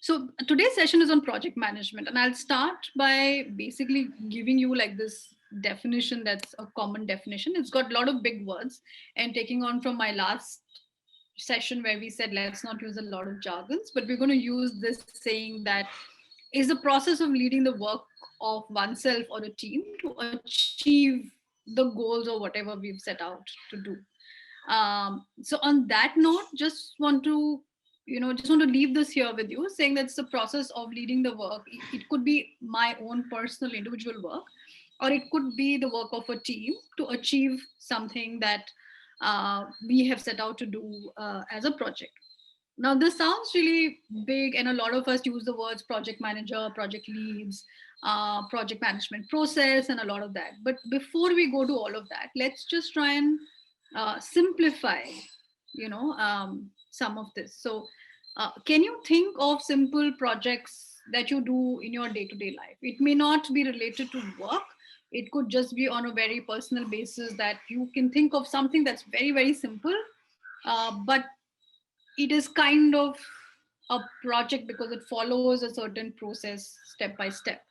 So today's session is on project management, and I'll start by basically giving you like this definition that's a common definition. It's got a lot of big words, and taking on from my last session where we said let's not use a lot of jargons, but we're going to use this saying that is the process of leading the work of oneself or a team to achieve the goals or whatever we've set out to do. So on that note, just want to leave this here with you, saying that's the process of leading the work. It could be my own personal individual work, or it could be the work of a team to achieve something that we have set out to do as a project. Now, this sounds really big, and a lot of us use the words project manager, project leads, project management process, and a lot of that. But before we go to all of that, let's just try and simplify, some of this. So, can you think of simple projects that you do in your day-to-day life? It may not be related to work. It could just be on a very personal basis that you can think of something that's very, very simple, but it is kind of a project because it follows a certain process step by step.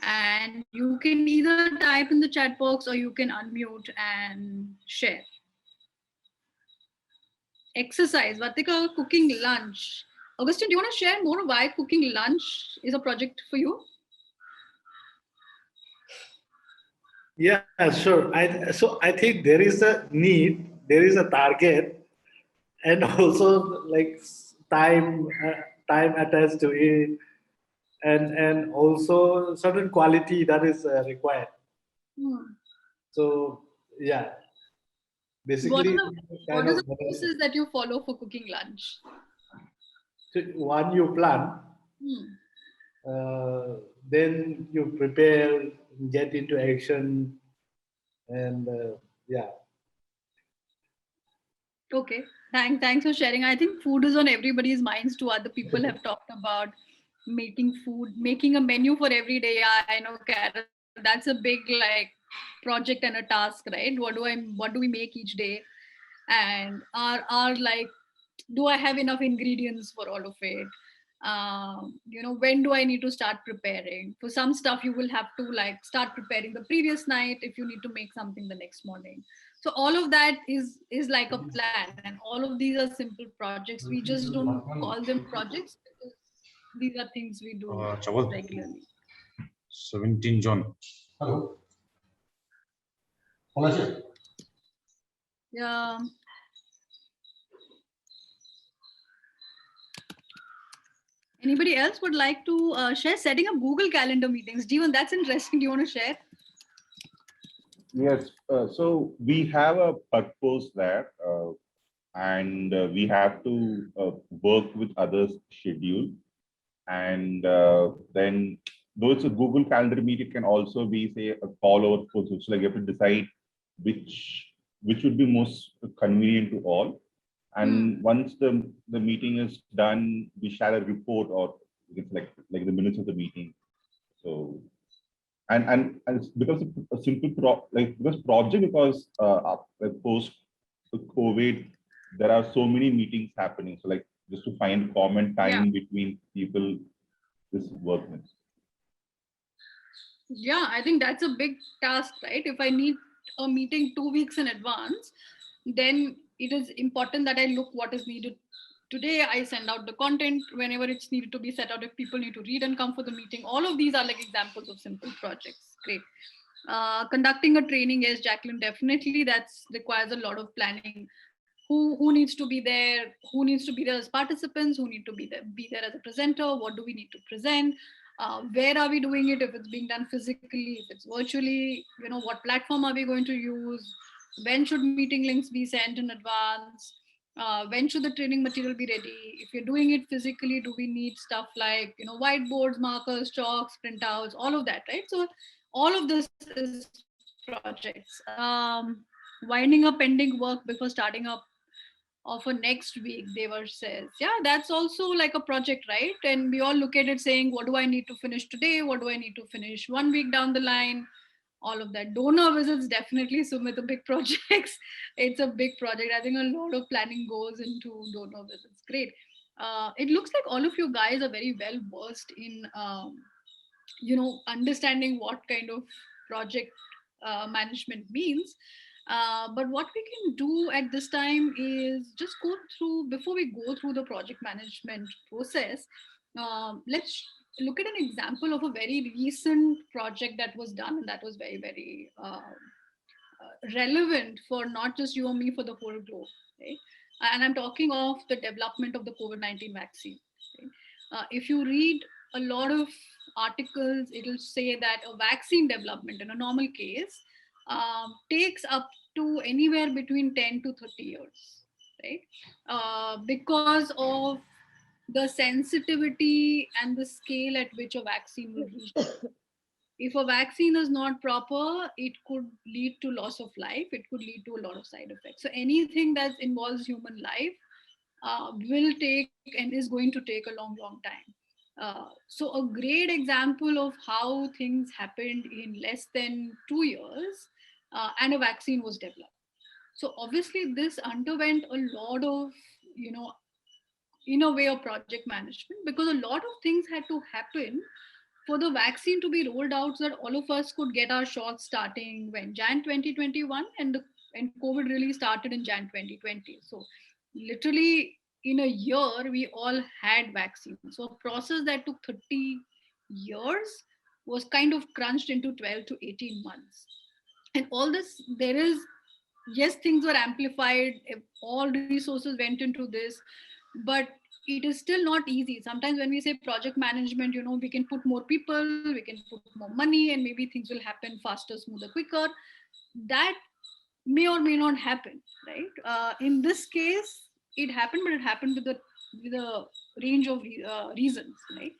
And you can either type in the chat box or you can unmute and share. Exercise, Vatika, cooking lunch. Augustine, do you want to share more why cooking lunch is a project for you? Yeah, sure. I think there is a need, there is a target, and also like time attached to it, and also certain quality that is required. So yeah, basically, what are the process that you follow for cooking lunch? One, you plan, then you prepare, get into action, and yeah. Okay, thanks for sharing. I think food is on everybody's minds too. Other people have talked about making food, making a menu for every day. Yeah, I know, Karen, that's a big like project and a task, right? What do we make each day, and are like, do I have enough ingredients for all of it? When do I need to start preparing? For some stuff, you will have to like start preparing the previous night if you need to make something the next morning. So all of that is like a plan, and all of these are simple projects. We just don't call them projects because these are things we do regularly. 17 John. Hello. Yeah. Anybody else would like to share setting up Google Calendar meetings? Jeevan, that's interesting. Do you want to share? Yes. So we have a purpose there, and we have to work with others' schedule, and then though it's a Google Calendar meet, it can also be say a call over process. So like you have to decide which would be most convenient to all. And once the meeting is done, we share a report, or it's like the minutes of the meeting. So and it's because a simple project, because post COVID there are so many meetings happening. So like just to find common time between people is working. Yeah, I think that's a big task, right? If I need a meeting 2 weeks in advance, then it is important that I look what is needed today. I send out the content whenever it's needed to be set out. If people need to read and come for the meeting, all of these are like examples of simple projects. Great. Conducting a training, yes, Jacqueline, definitely that requires a lot of planning. Who needs to be there? Who needs to be there as participants? Who need to be there as a presenter? What do we need to present? Where are we doing it? If it's being done physically, if it's virtually, what platform are we going to use? When should meeting links be sent in advance? When should the training material be ready? If you're doing it physically, do we need stuff like whiteboards, markers, chalks, printouts, all of that, right? So all of this is projects. Winding up pending work before starting up for next week, Devar says. Yeah, that's also like a project, right? And we all look at it saying, what do I need to finish today? What do I need to finish 1 week down the line? All of that. Donor visits, definitely, Sumit, the big projects. It's a big project. I think a lot of planning goes into donor visits. Great. It looks like all of you guys are very well versed in understanding what kind of project management means. But what we can do at this time is just go through, before we go through the project management process, let's look at an example of a very recent project that was done, and that was very, very relevant for not just you or me, for the whole globe. Right? And I'm talking of the development of the COVID-19 vaccine. Right? If you read a lot of articles, it'll say that a vaccine development in a normal case takes up to anywhere between 10 to 30 years, right? Because of the sensitivity and the scale at which a vaccine will reach. If a vaccine is not proper, it could lead to loss of life. It could lead to a lot of side effects. So anything that involves human life will take and is going to take a long, long time. So a great example of how things happened in less than 2 years, and a vaccine was developed. So obviously this underwent a lot of, in a way, of project management, because a lot of things had to happen for the vaccine to be rolled out so that all of us could get our shots starting when Jan 2021, and COVID really started in Jan 2020. So literally in a year we all had vaccines. So a process that took 30 years was kind of crunched into 12 to 18 months. And all this, there is, yes, things were amplified, all resources went into this, but it is still not easy. Sometimes when we say project management, we can put more people, we can put more money, and maybe things will happen faster, smoother, quicker. That may or may not happen, right? In this case it happened, but it happened with a range of reasons, right?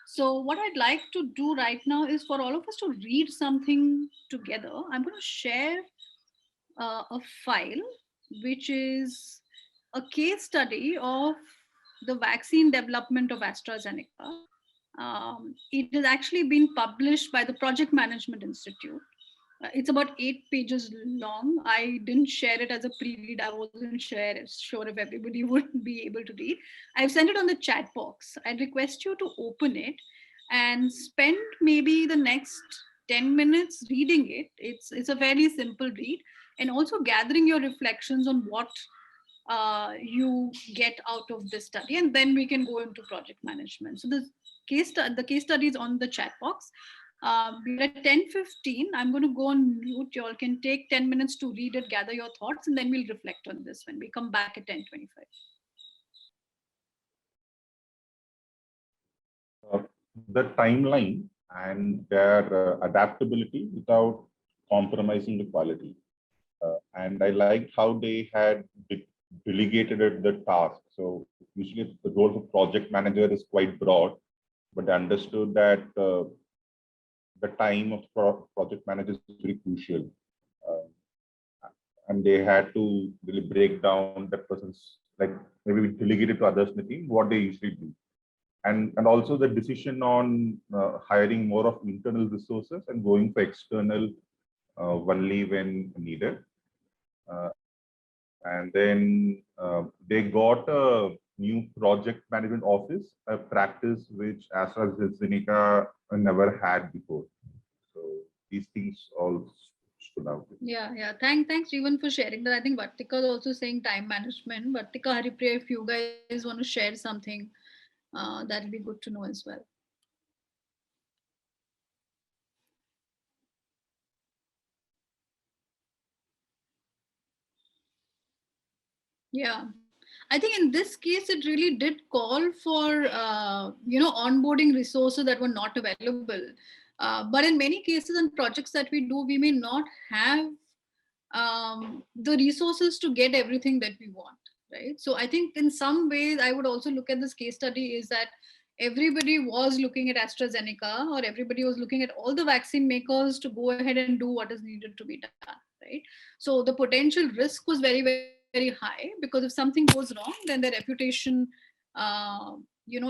So what I'd like to do right now is for all of us to read something together. I'm going to share a file which is a case study of the vaccine development of AstraZeneca. It has actually been published by the Project Management Institute. It's about 8 pages long. I didn't share it as a pre-read. I wasn't sure if everybody would be able to read. I've sent it on the chat box. I'd request you to open it and spend maybe the next 10 minutes reading it. It's a very simple read, and also gathering your reflections on what you get out of this study, and then we can go into project management. So the case study is on the chat box. We're at 10:15. I'm going to go on mute. You all can take 10 minutes to read it, gather your thoughts, and then we'll reflect on this when we come back at 10:25. The timeline and their adaptability without compromising the quality. And I liked how they had delegated it the task. So usually the role of project manager is quite broad, but they understood that the time of project manager is very crucial. And they had to really break down that person's, like maybe delegate it to others in the team, what they usually do. And also the decision on hiring more of internal resources and going for external only when needed. And then they got a new project management office, a practice which AstraZeneca never had before. So these things all stood out. Yeah. Thanks, Jeevan, for sharing that. I think Vartika is also saying time management. Vartika, Haripriya, if you guys want to share something, that'll be good to know as well. Yeah, I think in this case, it really did call for, onboarding resources that were not available. But in many cases and projects that we do, we may not have the resources to get everything that we want, right? So I think in some ways, I would also look at this case study is that everybody was looking at AstraZeneca, or everybody was looking at all the vaccine makers to go ahead and do what is needed to be done, right? So the potential risk was very, very high, because if something goes wrong, then their reputation,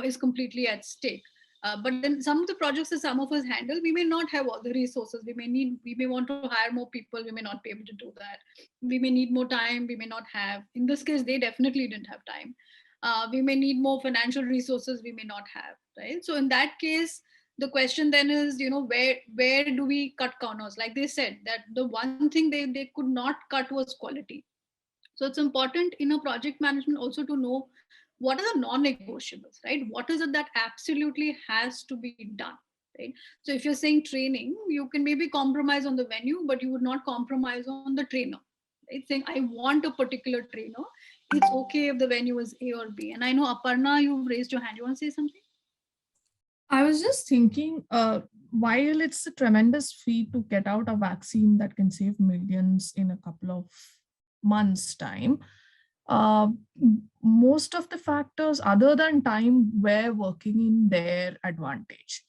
is completely at stake. But then some of the projects that some of us handle, we may not have all the resources. We may want to hire more people. We may not be able to do that. We may need more time. We may not have. In this case, they definitely didn't have time. We may need more financial resources, we may not have, right? So in that case, the question then is, where do we cut corners? Like they said, that the one thing they could not cut was quality. So it's important in a project management also to know what are the non-negotiables, right? What is it that absolutely has to be done, right? So if you're saying training, you can maybe compromise on the venue, but you would not compromise on the trainer, right? Saying, I want a particular trainer. It's okay if the venue is A or B. And I know, Aparna, you've raised your hand. You want to say something? I was just thinking, while it's a tremendous feat to get out a vaccine that can save millions in a couple of months' time, uh, most of the factors other than time were working in their advantage.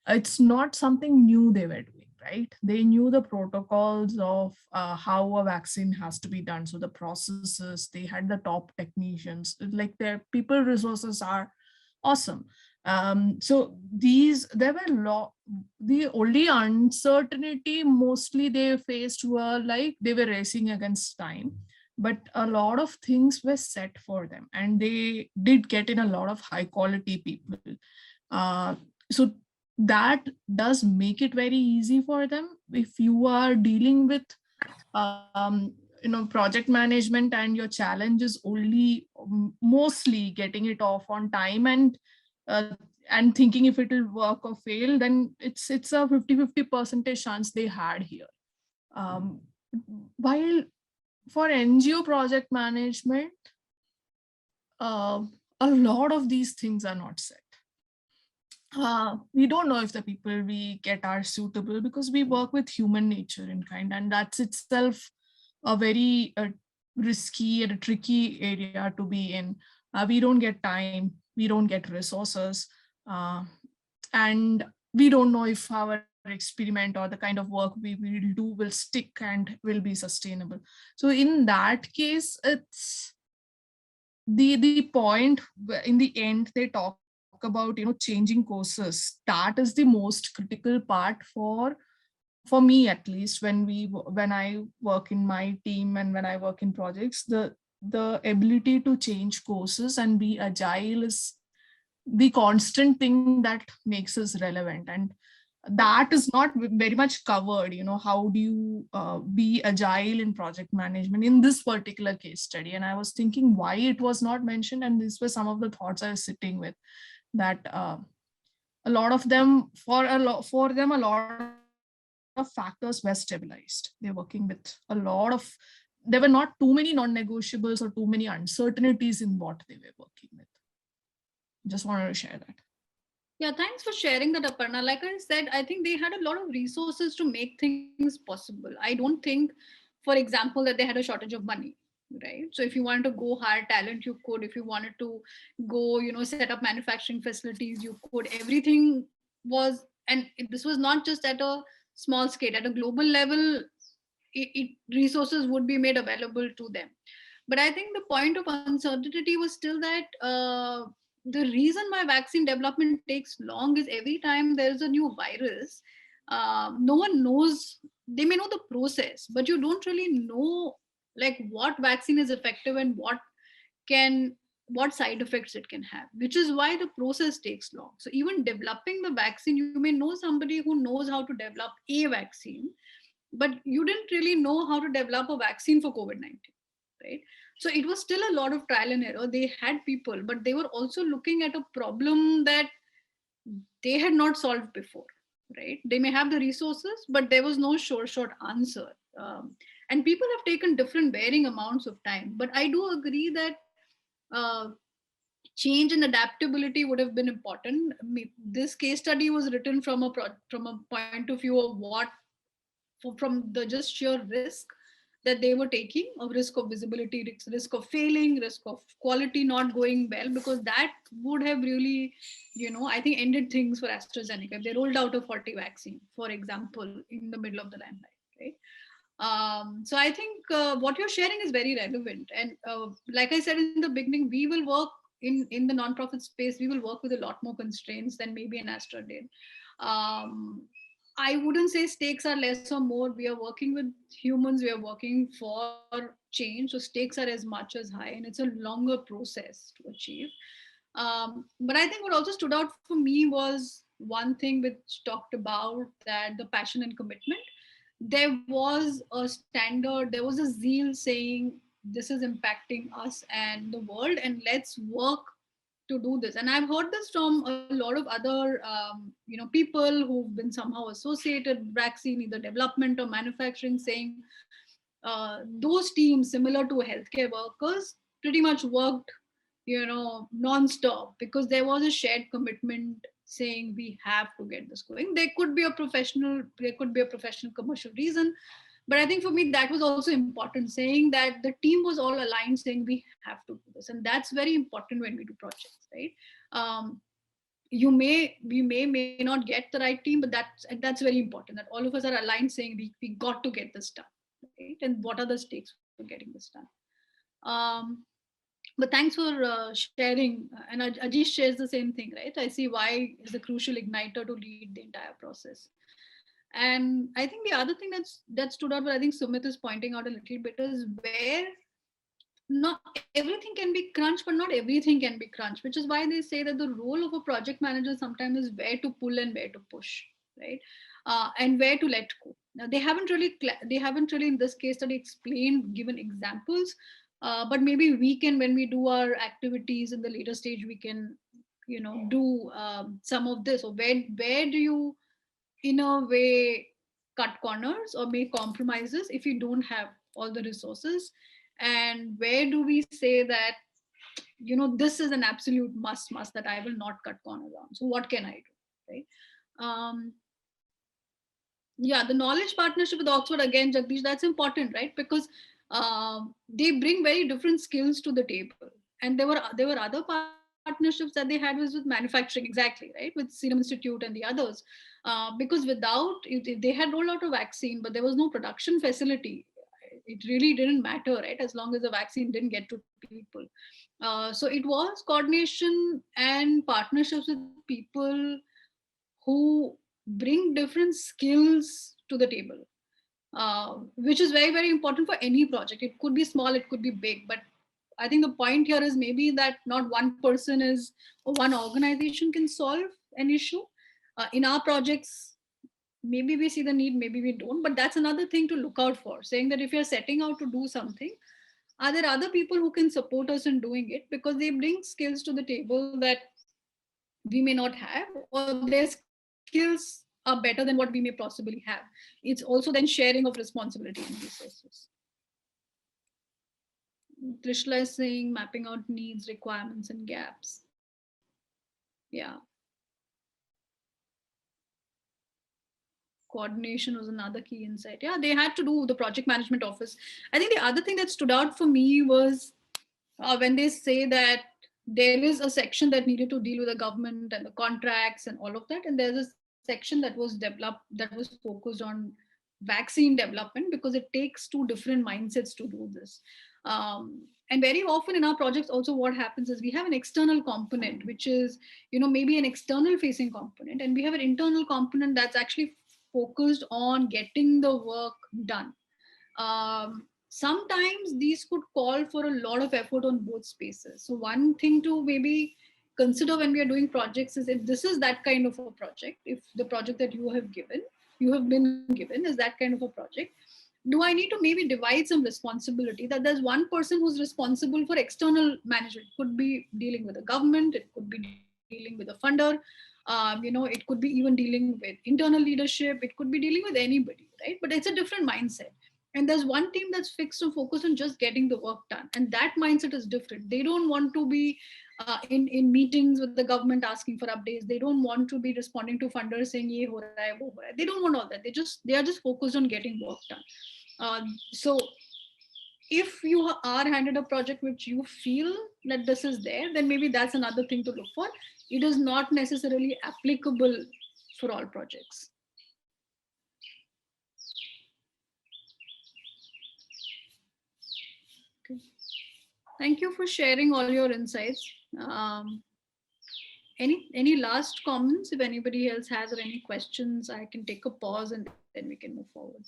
It's not something new they were doing, right? They knew the protocols of how a vaccine has to be done. So the processes, they had the top technicians, like their people resources are awesome. So there were the only uncertainty mostly they faced were like they were racing against time, but a lot of things were set for them and they did get in a lot of high quality people. So that does make it very easy for them. If you are dealing with project management and your challenge is only mostly getting it off on time uh, and thinking if it will work or fail, then it's a 50-50 percentage chance they had here. While for NGO project management, a lot of these things are not set. We don't know if the people we get are suitable because we work with human nature in kind, and that's itself a very risky and a tricky area to be in. We don't get time, we don't get resources, and we don't know if our experiment or the kind of work we will do will stick and will be sustainable. So in that case, it's the point in the end they talk about changing courses. That is the most critical part for me, at least when I work in my team and when I work in projects. The ability to change courses and be agile is the constant thing that makes us relevant, and that is not very much covered. How do you be agile in project management in this particular case study? And I was thinking why it was not mentioned, and these were some of the thoughts I was sitting with, that a lot of them, for them, a lot of factors were stabilized. They're working with there were not too many non-negotiables or too many uncertainties in what they were working with. Just wanted to share that. Yeah, thanks for sharing that, Aparna. Like I said, I think they had a lot of resources to make things possible. I don't think, for example, that they had a shortage of money, right? So if you wanted to go hire talent, you could. If you wanted to go, set up manufacturing facilities, you could. Everything was, and this was not just at a small scale, at a global level, resources would be made available to them. But I think the point of uncertainty was still that the reason why vaccine development takes long is every time there's a new virus, no one knows. They may know the process, but you don't really know like what vaccine is effective and what side effects it can have, which is why the process takes long. So even developing the vaccine, you may know somebody who knows how to develop a vaccine, but you didn't really know how to develop a vaccine for COVID-19, right? So it was still a lot of trial and error. They had people, but they were also looking at a problem that they had not solved before, right? They may have the resources, but there was no short answer. And people have taken different varying amounts of time. But I do agree that uh, change and adaptability would have been important. This case study was written from a point of view of from the just sheer risk that they were taking, of risk of visibility, risk of failing, risk of quality not going well, because that would have really, I think ended things for AstraZeneca. They rolled out a 40 vaccine, for example, in the middle of the limelight, right? So I think what you're sharing is very relevant. And like I said in the beginning, we will work in the nonprofit space, we will work with a lot more constraints than maybe an Astra did. I wouldn't say stakes are less or more. We are working with humans. We are working for change, so stakes are as much as high, and it's a longer process to achieve. But I think what also stood out for me was one thing which talked about that the passion and commitment. There was a standard, there was a zeal saying this is impacting us and the world, and let's work to do this. And I've heard this from a lot of other people who've been somehow associated with vaccine, either development or manufacturing, saying those teams similar to healthcare workers pretty much worked non-stop, because there was a shared commitment saying we have to get this going. There could be a professional commercial reason, but I think for me that was also important, saying that the team was all aligned saying we have to do this. And that's very important when we do projects, right? We may not get the right team, but that's very important, that all of us are aligned saying we got to get this done, right? And what are the stakes for getting this done? But thanks for sharing. And Ajish shares the same thing, right? I see why is a crucial igniter to lead the entire process. And I think the other thing that stood out, but I think Sumit is pointing out a little bit, is where not everything can be crunched, but not everything can be crunched, which is why they say that the role of a project manager sometimes is where to pull and where to push, right? And where to let go. Now, they haven't really in this case study given examples, but maybe we can, when we do our activities in the later stage, we can, do some of this. Or where do you, in a way, cut corners or make compromises if you don't have all the resources? And where do we say that, this is an absolute must that I will not cut corners on? So what can I do, right? The knowledge partnership with Oxford, again, Jagdish, that's important, right? Because they bring very different skills to the table. And there were other partnerships that they had with manufacturing, exactly, right? With Serum Institute and the others. Because if they had rolled out a vaccine, but there was no production facility, it really didn't matter, right? As long as the vaccine didn't get to people. So it was coordination and partnerships with people who bring different skills to the table, which is very, very important for any project. It could be small, it could be big, but I think the point here is maybe that not one person or one organization can solve an issue. In our projects, maybe we see the need, maybe we don't, but that's another thing to look out for, saying that if you're setting out to do something, are there other people who can support us in doing it, because they bring skills to the table that we may not have, or their skills are better than what we may possibly have. It's also then sharing of responsibility and resources. Trishla is saying mapping out needs, requirements, and gaps. Yeah. Coordination was another key insight. Yeah, they had to do the project management office. I think the other thing that stood out for me was when they say that there is a section that needed to deal with the government and the contracts and all of that, and there's a section that was developed that was focused on vaccine development, because it takes two different mindsets to do this. And very often in our projects also what happens is we have an external component, which is, maybe an external facing component, and we have an internal component that's actually focused on getting the work done. Sometimes these could call for a lot of effort on both spaces. So one thing to maybe consider when we are doing projects is, if this is that kind of a project, if the project that you have been given is that kind of a project, do I need to maybe divide some responsibility, that there's one person who's responsible for external management? It could be dealing with the government, it could be dealing with a funder, it could be even dealing with internal leadership, it could be dealing with anybody, right? But it's a different mindset. And there's one team that's fixed and focused on just getting the work done. And that mindset is different. They don't want to be in meetings with the government asking for updates. They don't want to be responding to funders saying, ye ho raha hai, wo ho raha hai. They don't want all that. They are just focused on getting work done. So if you are handed a project which you feel that this is there, then maybe that's another thing to look for. It is not necessarily applicable for all projects. Okay. Thank you for sharing all your insights. Any last comments? If anybody else has or any questions, I can take a pause and then we can move forward.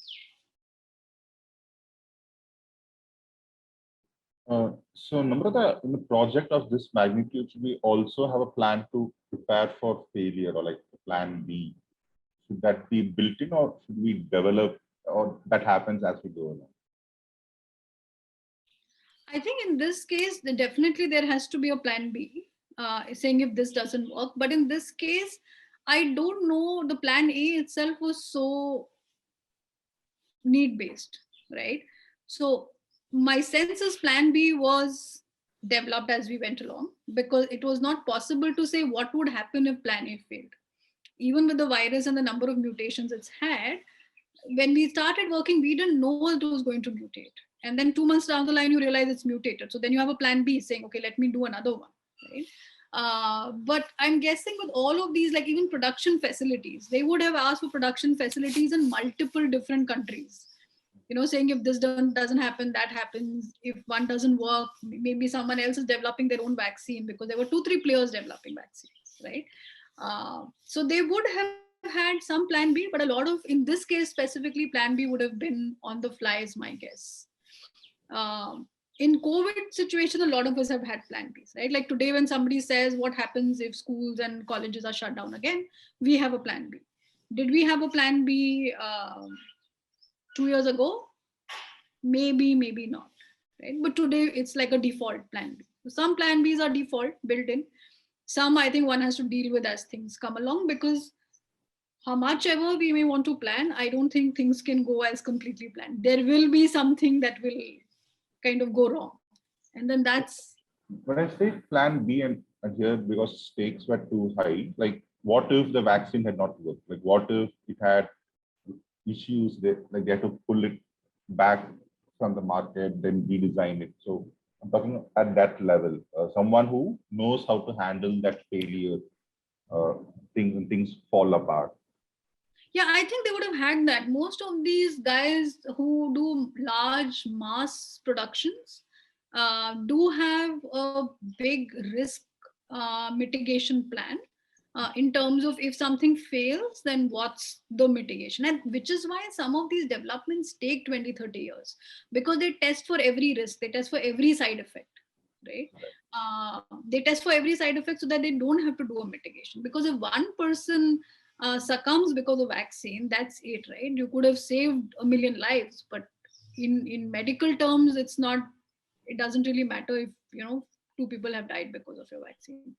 So Namrata, in a project of this magnitude, should we also have a plan to prepare for failure or like a plan B? Should that be built in or should we develop or that happens as we go along? I think in this case, definitely there has to be a plan B, saying if this doesn't work. But in this case, I don't know, the plan A itself was so need based, right? So my sense is plan B was developed as we went along, because it was not possible to say what would happen if plan A failed. Even with the virus and the number of mutations it's had, when we started working, we didn't know it was going to mutate. And then 2 months down the line, you realize it's mutated. So then you have a plan B saying, okay, let me do another one, right? But I'm guessing with all of these, like even production facilities, they would have asked for production facilities in multiple different countries. Saying if this doesn't happen, that happens. If one doesn't work, maybe someone else is developing their own vaccine, because there were 2-3 players developing vaccines, right? So they would have had some plan B, but a lot of, in this case specifically, plan B would have been on the fly is my guess. In COVID situation, a lot of us have had plan Bs, right? Like today, when somebody says what happens if schools and colleges are shut down again, we have a plan B. Did we have a plan B 2 years ago? Maybe, maybe not, right? But today it's like a default plan B. So some plan Bs are default built in. Some I think one has to deal with as things come along, because how much ever we may want to plan, I don't think things can go as completely planned. There will be something that will kind of go wrong. And then that's... When I say plan B and here, because stakes were too high, like what if the vaccine had not worked? Like what if it had issues that like they had to pull it back from the market, then redesign it. So I'm talking at that level, someone who knows how to handle that failure, things fall apart. Yeah, I think they would have had that. Most of these guys who do large mass productions do have a big risk mitigation plan in terms of if something fails, then what's the mitigation? And which is why some of these developments take 20-30 years, because they test for every risk, they test for every side effect, right? They test for every side effect so that they don't have to do a mitigation. Because if one person succumbs because of vaccine, that's it, right? You could have saved 1 million lives, but in medical terms, it doesn't really matter if 2 people have died because of your vaccine.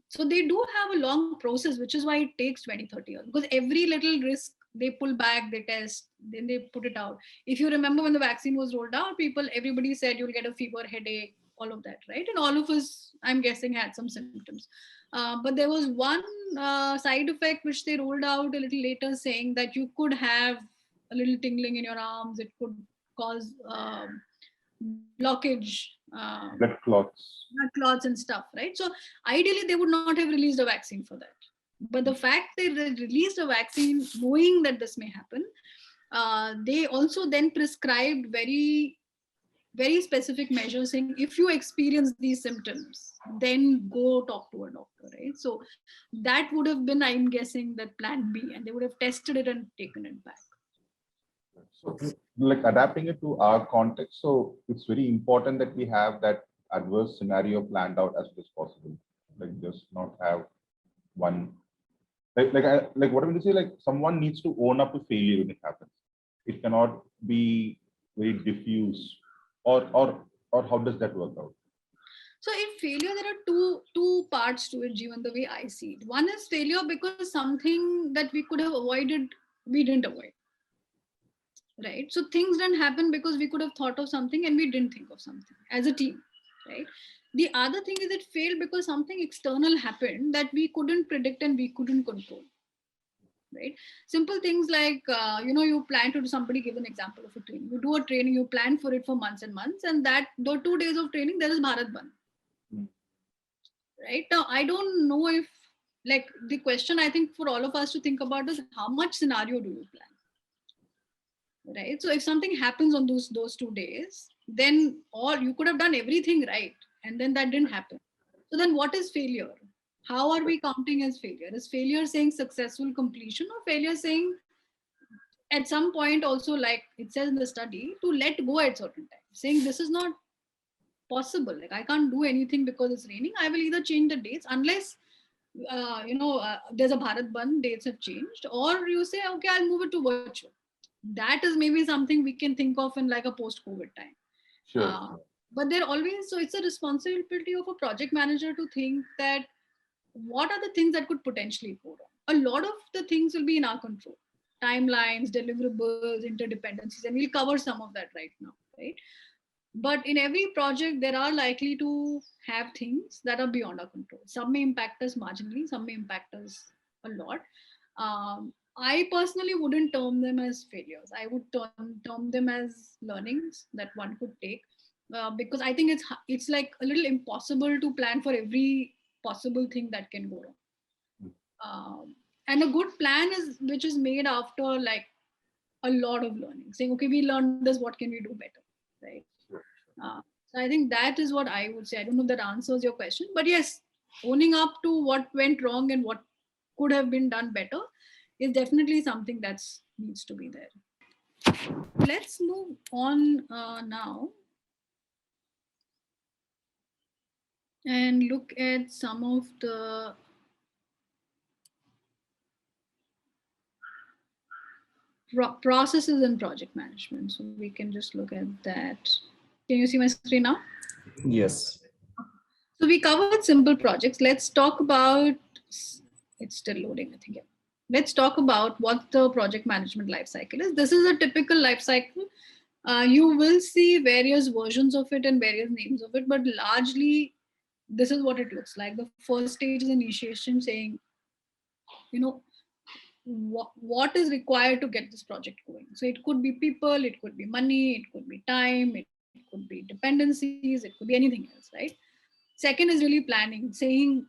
So they do have a long process, which is why it takes 20-30 years, because every little risk they pull back, they test, then they put it out. If you remember when the vaccine was rolled out, everybody said you'll get a fever, headache, all of that, right? And all of us, I'm guessing, had some symptoms. But there was one side effect which they rolled out a little later, saying that you could have a little tingling in your arms. It could cause blockage, blood clots and stuff, right? So ideally, they would not have released a vaccine for that. But the fact they released a vaccine knowing that this may happen, they also then prescribed very, very specific measures, saying if you experience these symptoms, then go talk to a doctor, right? So that would have been, I'm guessing, that plan B, and they would have tested it and taken it back. So, like adapting it to our context, so it's very important that we have that adverse scenario planned out as much as possible. Like just not have one. Like what I'm going to say, like someone needs to own up to failure when it happens. It cannot be very diffuse, or how does that work out? So in failure, there are two parts to it, Jeevan, the way I see it. One is failure because something that we could have avoided, we didn't avoid. Right? So things didn't happen because we could have thought of something and we didn't think of something as a team, right? The other thing is it failed because something external happened that we couldn't predict and we couldn't control, right? Simple things like, you plan to do, somebody give an example of a training. You do a training, you plan for it for months and months, and that the 2 days of training, there is Bharat Bandh. Right? Now, I don't know if, like, the question I think for all of us to think about is how much scenario do you plan? Right? So if something happens on those 2 days, then you could have done everything right, and then that didn't happen. So then what is failure? How are we counting as failure? Is failure saying successful completion, or failure saying at some point also, like it says in the study, to let go at certain time, saying this is not possible. Like I can't do anything because it's raining. I will either change the dates unless there's a Bharat Bandh, dates have changed, or you say, okay, I'll move it to virtual. That is maybe something we can think of in like a post-COVID time. Sure. But they're always, so it's a responsibility of a project manager to think that what are the things that could potentially go wrong. A lot of the things will be in our control. Timelines, deliverables, interdependencies, and we'll cover some of that right now, right? But in every project, there are likely to have things that are beyond our control. Some may impact us marginally, some may impact us a lot. I personally wouldn't term them as failures. I would term them as learnings that one could take, because I think it's like a little impossible to plan for every possible thing that can go wrong. And a good plan is which is made after like a lot of learning, saying, okay, we learned this, what can we do better, right? So I think that is what I would say. I don't know if that answers your question, but yes, owning up to what went wrong and what could have been done better is definitely something that needs to be there. Let's move on now and look at some of the processes in project management. So we can just look at that. Can you see my screen now? Yes. So we covered simple projects. Let's talk about, it's still loading, I think. Yeah. Let's talk about what the project management life cycle is. This is a typical life cycle. You will see various versions of it and various names of it, but largely this is what it looks like. The first stage is initiation, saying, what is required to get this project going. So it could be people, it could be money, it could be time, it could be dependencies, it could be anything else, right? Second is really planning, saying,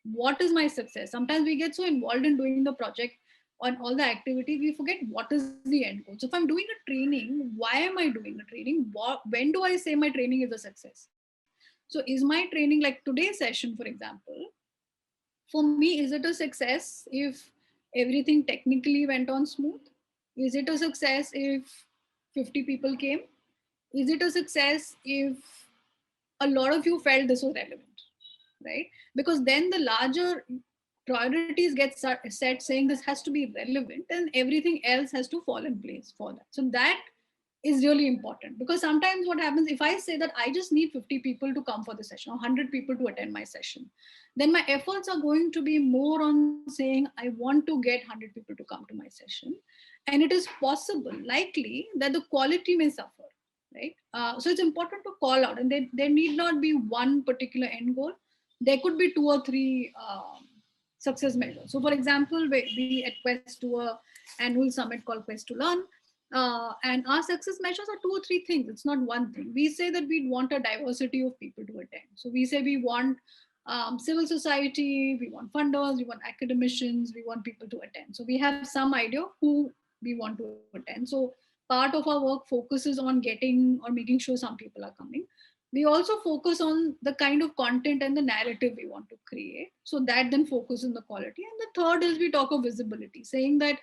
what is my success? Sometimes we get so involved in doing the project on all the activities, we forget what is the end goal. So if I'm doing a training, why am I doing a training? When do I say my training is a success? So is my training, like today's session, for example, for me, is it a success if everything technically went on smooth? Is it a success if 50 people came? Is it a success if a lot of you felt this was relevant, right? Because then the larger priorities get set saying this has to be relevant and everything else has to fall in place for that. So that is really important, because sometimes what happens, if I say that I just need 50 people to come for the session or 100 people to attend my session, then my efforts are going to be more on saying I want to get 100 people to come to my session, and it is possible, likely, that the quality may suffer, right? So it's important to call out, and there need not be one particular end goal. There could be 2 or 3 success measures. So for example, we at Quest do a annual summit called Quest to Learn, and our success measures are 2 or 3 things. It's not one thing. We say that we want a diversity of people to attend. So we say we want civil society, we want funders, we want academicians, we want people to attend. So we have some idea who we want to attend. So part of our work focuses on getting or making sure some people are coming. We also focus on the kind of content and the narrative we want to create. So that then focuses on the quality. And the third is we talk of visibility, saying that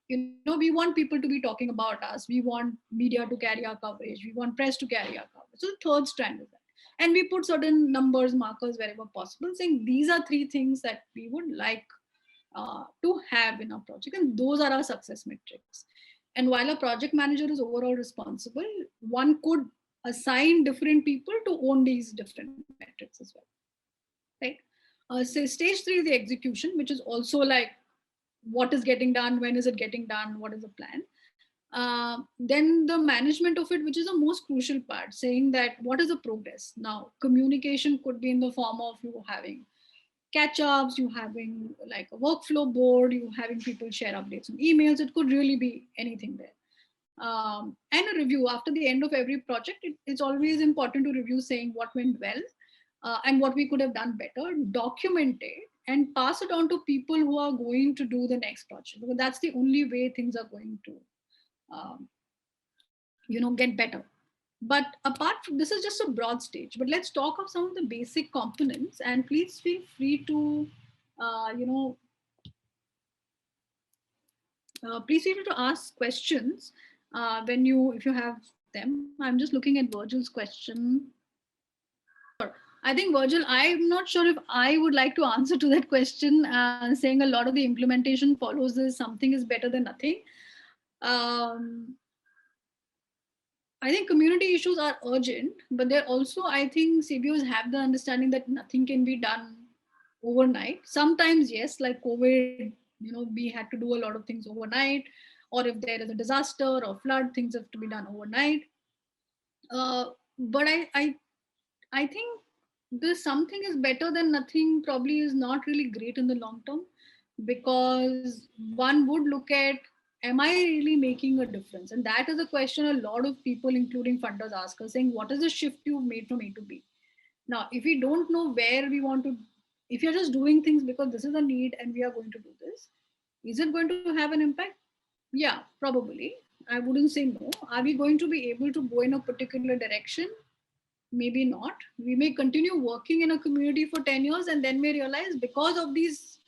we want people to be talking about us. We want media to carry our coverage. We want press to carry our coverage. So the third strand is that. And we put certain numbers, markers wherever possible, saying these are 3 things that we would like to have in our project. And those are our success metrics. And while a project manager is overall responsible, one could assign different people to own these different metrics as well, right? So stage 3 is the execution, which is also like, what is getting done, when is it getting done, what is the plan? Then the management of it, which is the most crucial part, saying that what is the progress. Now communication could be in the form of you having catch-ups, you having like a workflow board, you having people share updates on emails. It could really be anything there. And a review after the end of every project. It's always important to review, saying what went well and what we could have done better, document it and pass it on to people who are going to do the next project, because that's the only way things are going to get better. But apart from this, is just a broad stage, but let's talk of some of the basic components, and please feel free to please feel free to ask questions if you have them. I'm just looking at Virgil's question. I think, Virgil, I'm not sure if I would like to answer to that question, saying a lot of the implementation follows this, something is better than nothing. I think community issues are urgent, but they're also, I think CBOs have the understanding that nothing can be done overnight. Sometimes, yes, like COVID, we had to do a lot of things overnight, or if there is a disaster or flood, things have to be done overnight. But I think this something is better than nothing probably is not really great in the long term, because one would look at, am I really making a difference? And that is a question a lot of people, including funders, ask us, saying, what is the shift you've made from A to B? Now, if we don't know where we want to, if you're just doing things because this is a need and we are going to do this, is it going to have an impact? Yeah, probably. I wouldn't say no. Are we going to be able to go in a particular direction? Maybe not. We may continue working in a community for 10 years and then may realize, because of these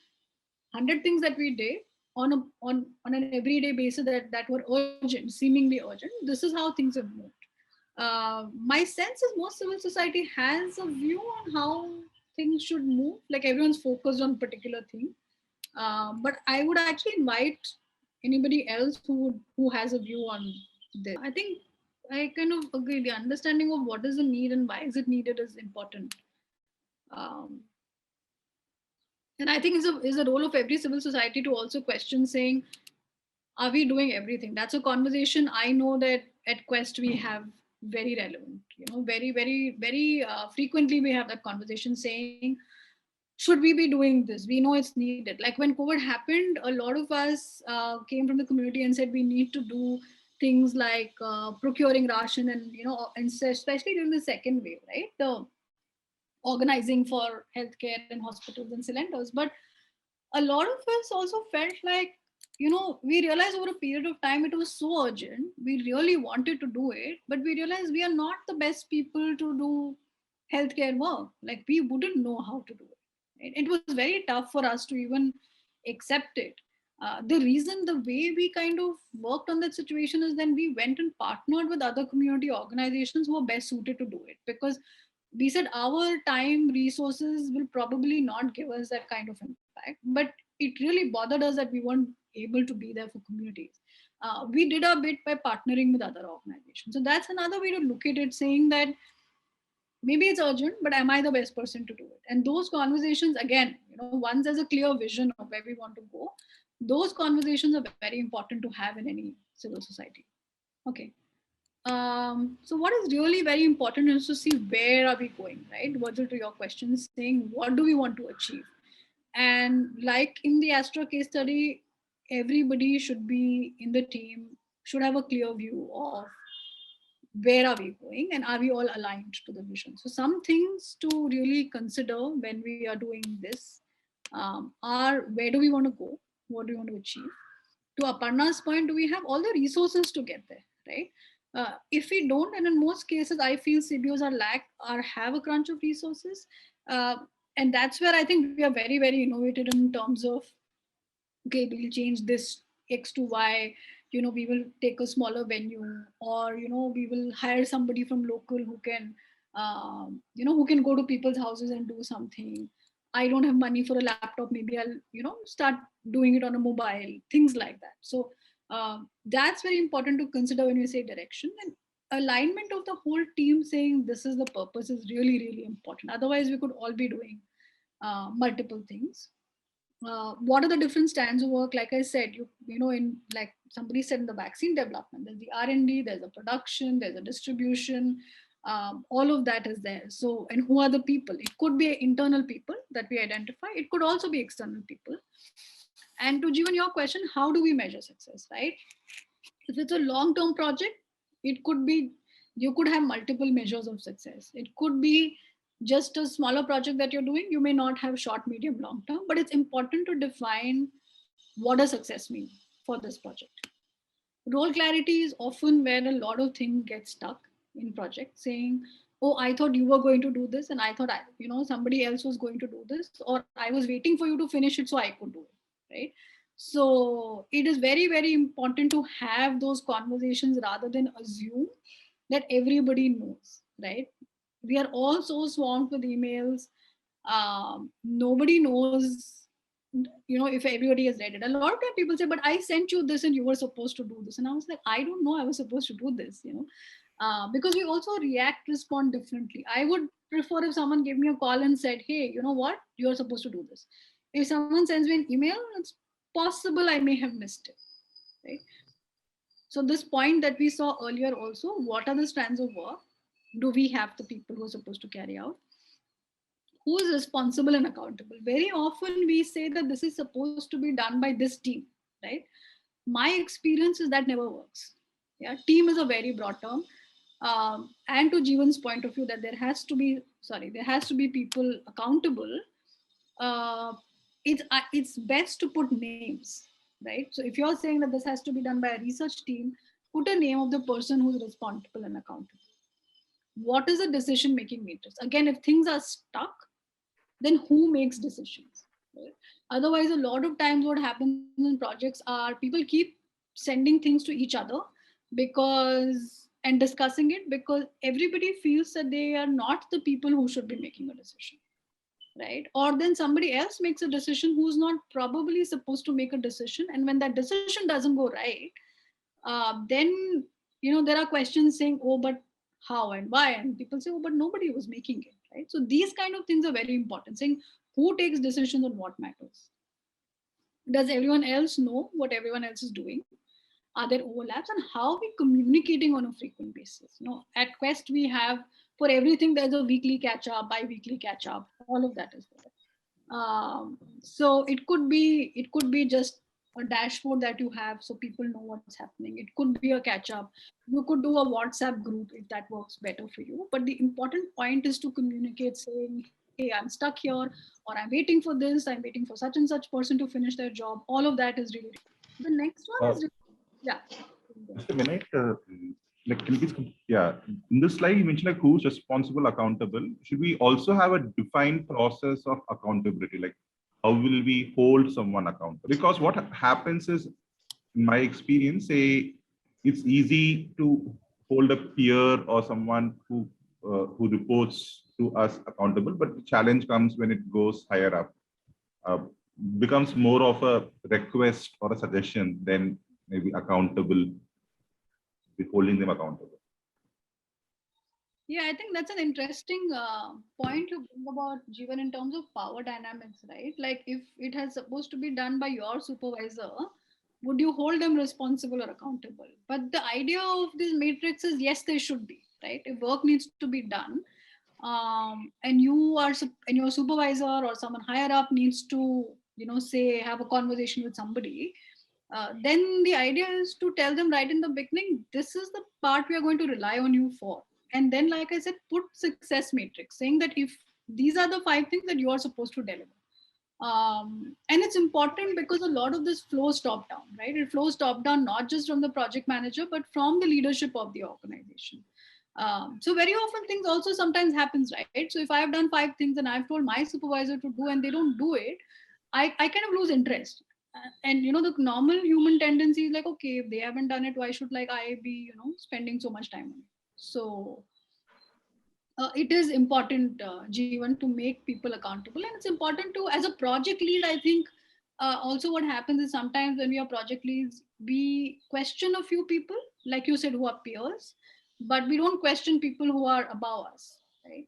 100 things that we did on an everyday basis that were urgent, seemingly urgent, this is how things have moved. My sense is most civil society has a view on how things should move, like everyone's focused on a particular thing. But I would actually invite anybody else who has a view on this. I think I kind of agree. The understanding of what is the need and why is it needed is important. Um, and I think is a role of every civil society to also question, saying, are we doing everything? That's a conversation I know that at Quest we have very relevant. Very, very, very frequently we have that conversation, saying, should we be doing this? We know it's needed. Like when COVID happened, a lot of us came from the community and said we need to do things like procuring ration, and and especially during the second wave, right? The organizing for healthcare and hospitals and cylinders. But a lot of us also felt like, we realized over a period of time it was so urgent. We really wanted to do it, but we realized we are not the best people to do healthcare work. Like we wouldn't know how to do it. Right? It was very tough for us to even accept it. The reason, the way we kind of worked on that situation is then we went and partnered with other community organizations who are best suited to do it, because we said our time resources will probably not give us that kind of impact, but it really bothered us that we weren't able to be there for communities. We did our bit by partnering with other organizations. So that's another way to look at it, saying that maybe it's urgent, but am I the best person to do it? And those conversations, again, once there's a clear vision of where we want to go, those conversations are very important to have in any civil society. Okay. So what is really very important is to see where are we going, right? Virgil, to your question, saying what do we want to achieve? And like in the Astra case study, everybody should be in the team, should have a clear view of where are we going and are we all aligned to the vision. So some things to really consider when we are doing this are, where do we want to go? What do we want to achieve? To Aparna's point, do we have all the resources to get there, right? If we don't, and in most cases, I feel CBOs have a crunch of resources. And that's where I think we are very, very innovative in terms of, okay, we'll change this X to Y, we will take a smaller venue, or, we will hire somebody from local who can, who can go to people's houses and do something. I don't have money for a laptop. Maybe I'll, start doing it on a mobile, things like that. So that's very important to consider when we say direction, and alignment of the whole team saying this is the purpose is really, really important. Otherwise, we could all be doing multiple things. What are the different strands of work? Like I said, in, like somebody said, in the vaccine development, there's the R&D, there's a production, there's a distribution, all of that is there. So, and who are the people? It could be internal people that we identify. It could also be external people. And to Jeevan, your question, how do we measure success, right? If it's a long-term project, it could be, you could have multiple measures of success. It could be just a smaller project that you're doing. You may not have short, medium, long term, but it's important to define what does success mean for this project. Role clarity is often where a lot of things get stuck in projects, saying, oh, I thought you were going to do this, and I thought somebody else was going to do this, or I was waiting for you to finish it so I could do it, right? So it is very, very important to have those conversations rather than assume that everybody knows, right? we are all so swamped with emails. Nobody knows, if everybody has read it. A lot of time people say, but I sent you this and you were supposed to do this. And I was like, I don't know I was supposed to do this, because we also respond differently. I would prefer if someone gave me a call and said, hey, you know what, you're supposed to do this. If someone sends me an email, it's possible I may have missed it, right? So this point that we saw earlier also, what are the strands of work? Do we have the people who are supposed to carry out? Who is responsible and accountable? Very often we say that this is supposed to be done by this team, right? My experience is that never works. Yeah, team is a very broad term. And to Jeevan's point of view, that there has to be people accountable. Uh, it's best to put names, right? So if you're saying that this has to be done by a research team, put a name of the person who's responsible and accountable. What is the decision making matrix? Again, if things are stuck, then who makes decisions, right? Otherwise, a lot of times what happens in projects are people keep sending things to each other and discussing it, because everybody feels that they are not the people who should be making a decision, right? Or then somebody else makes a decision who's not probably supposed to make a decision, and when that decision doesn't go right, then there are questions saying, oh, but how and why, and people say, oh, but nobody was making it, right? So these kind of things are very important, saying who takes decisions on what matters. Does everyone else know what everyone else is doing? Are there overlaps, and how are we communicating on a frequent basis? At Quest we have, for everything there's a weekly catch up, bi-weekly catch up, all of that is there. So it could be just a dashboard that you have so people know what's happening. It could be a catch up. You could do a WhatsApp group if that works better for you. But the important point is to communicate, saying, hey, I'm stuck here, or I'm waiting for this, I'm waiting for such and such person to finish their job. All of that is really. The next one is, yeah. Just a minute. Can you please, yeah, in this slide you mentioned like who's responsible, accountable. Should we also have a defined process of accountability? Like how will we hold someone accountable? Because what happens is, in my experience, it's easy to hold a peer or someone who reports to us accountable, but the challenge comes when it goes higher up. Becomes more of a request or a suggestion than maybe accountable, be holding them accountable. Yeah, I think that's an interesting point to bring about, Jeevan, in terms of power dynamics, right? Like if it has supposed to be done by your supervisor, would you hold them responsible or accountable? But the idea of this matrix is, yes, they should be, right? If work needs to be done, and your supervisor or someone higher up needs to, say, have a conversation with somebody, then the idea is to tell them right in the beginning, this is the part we are going to rely on you for. And then, like I said, put success matrix, saying that if these are the 5 things that you are supposed to deliver. And it's important because a lot of this flows top down, right? It flows top down, not just from the project manager, but from the leadership of the organization. So very often things also sometimes happens, right? So if I've done 5 things and I've told my supervisor to do and they don't do it, I kind of lose interest. And the normal human tendency is like, okay, if they haven't done it, why should I be spending so much time on it? So it is important, Jeevan, to make people accountable, and it's important to, as a project lead, I think. Also what happens is sometimes when we are project leads, we question a few people, like you said, who are peers, but we don't question people who are above us, right?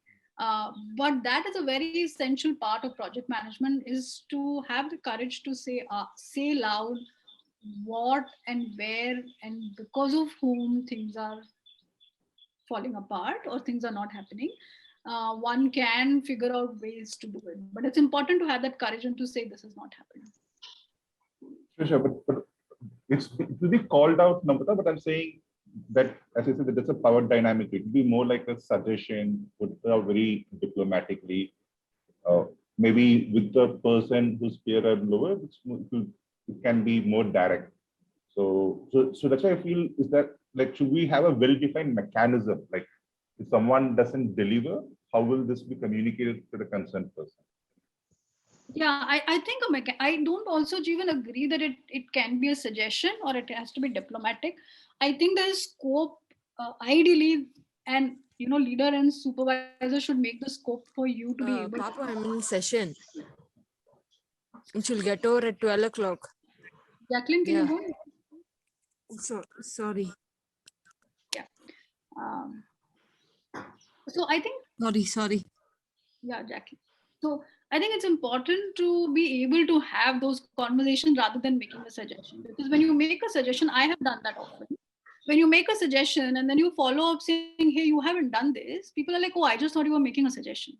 But that is a very essential part of project management, is to have the courage to say loud what and where and because of whom things are falling apart or things are not happening. One can figure out ways to do it, but it's important to have that courage and to say this is not happening. Sure, but it will be called out, Namrata, but I'm saying that, as I said, that it's a power dynamic. It will be more like a suggestion, put out very diplomatically. Maybe with the person who's peer and lower, it can be more direct. So that's why I feel is that, like, should we have a well-defined mechanism? Like, if someone doesn't deliver, how will this be communicated to the concerned person? Yeah, I think I don't also even agree that it can be a suggestion or it has to be diplomatic. I think there is scope, ideally, and leader and supervisor should make the scope for you to be able Papa, I'm in session. It will get over at 12 o'clock. Jacqueline, can you Yeah. go? Sorry. Um, so I think, Sorry. yeah, Jacqueline. So I think it's important to be able to have those conversations rather than making a suggestion. Because when you make a suggestion, I have done that often. When you make a suggestion and then you follow up saying, hey, you haven't done this, people are like, oh, I just thought you were making a suggestion,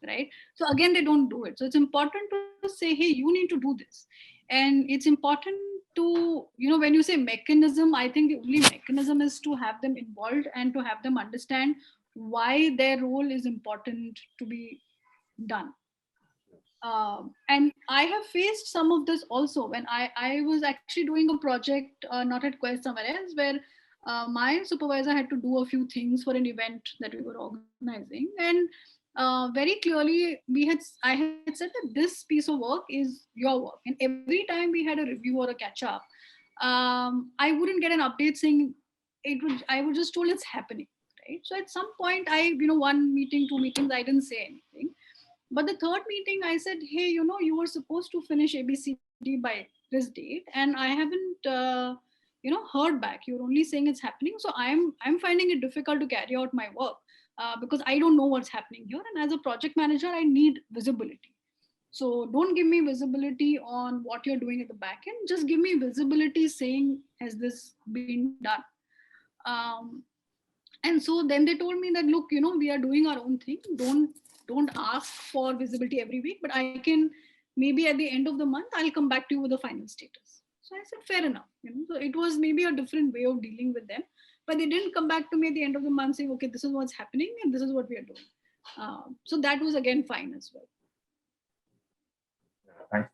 right? So again, they don't do it. So it's important to say, hey, you need to do this. And it's important to, when you say mechanism, I think the only mechanism is to have them involved and to have them understand why their role is important to be done. And I have faced some of this also when I was actually doing a project, not at Quest, somewhere else, where my supervisor had to do a few things for an event that we were organizing. And very clearly, I had said that this piece of work is your work. And every time we had a review or a catch up, I wouldn't get an update saying I was just told it's happening. Right. So at some point, one meeting, two meetings, I didn't say anything. But the third meeting, I said, hey, you were supposed to finish ABCD by this date, and I haven't, heard back. You're only saying it's happening. So I'm finding it difficult to carry out my work because I don't know what's happening here. And as a project manager, I need visibility. So don't give me visibility on what you're doing at the back end. Just give me visibility saying, has this been done? And so then they told me that, look, we are doing our own thing. Don't ask for visibility every week, but I can maybe at the end of the month, I'll come back to you with the final status. So I said, fair enough. So it was maybe a different way of dealing with them, but they didn't come back to me at the end of the month saying, okay, this is what's happening and this is what we are doing. So that was again fine as well. Thanks.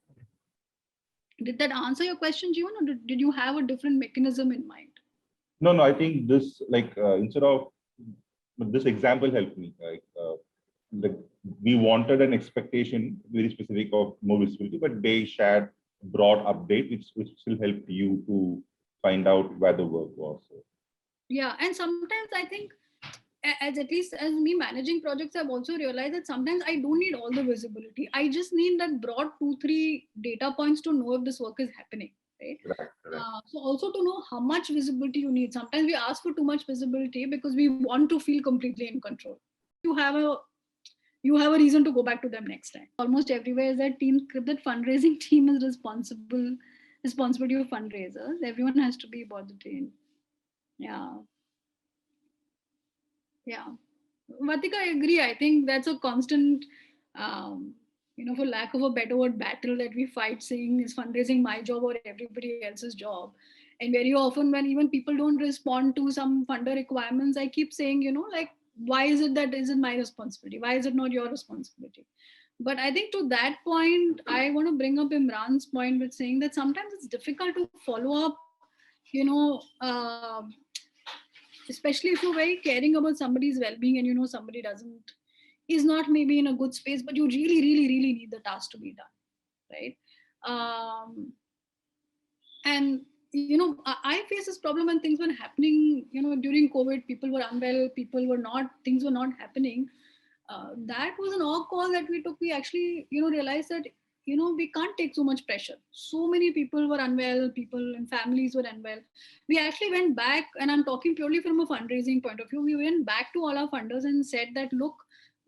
Did that answer your question, Jeevan, or did you have a different mechanism in mind? No, I think this, instead of this example helped me. We wanted an expectation very specific of more visibility, but they shared broad update, which still helped you to find out where the work was. Yeah, and sometimes I think, at least as me managing projects, I've also realized that sometimes I don't need all the visibility. I just need that broad 2-3 data points to know if this work is happening. Right? Right. So also to know how much visibility you need. Sometimes we ask for too much visibility because we want to feel completely in control. You have a reason to go back to them next time. Almost everywhere is that that fundraising team is responsibility of fundraisers. Everyone has to be about the team. Yeah. Vatika, I agree. I think that's a constant, for lack of a better word, battle that we fight, saying is fundraising my job or everybody else's job. And very often when even people don't respond to some funder requirements, I keep saying, why is it that isn't my responsibility? Why is it not your responsibility? But I think to that point, I want to bring up Imran's point with saying that sometimes it's difficult to follow up, especially if you're very caring about somebody's well-being and somebody is not maybe in a good space, but you really, really, really need the task to be done, right? And I face this problem when things were happening, during COVID, people were unwell, things were not happening. That was an odd call that we took. We actually, realized that, we can't take so much pressure. So many people were unwell, people and families were unwell. We actually went back, and I'm talking purely from a fundraising point of view. We went back to all our funders and said that, look,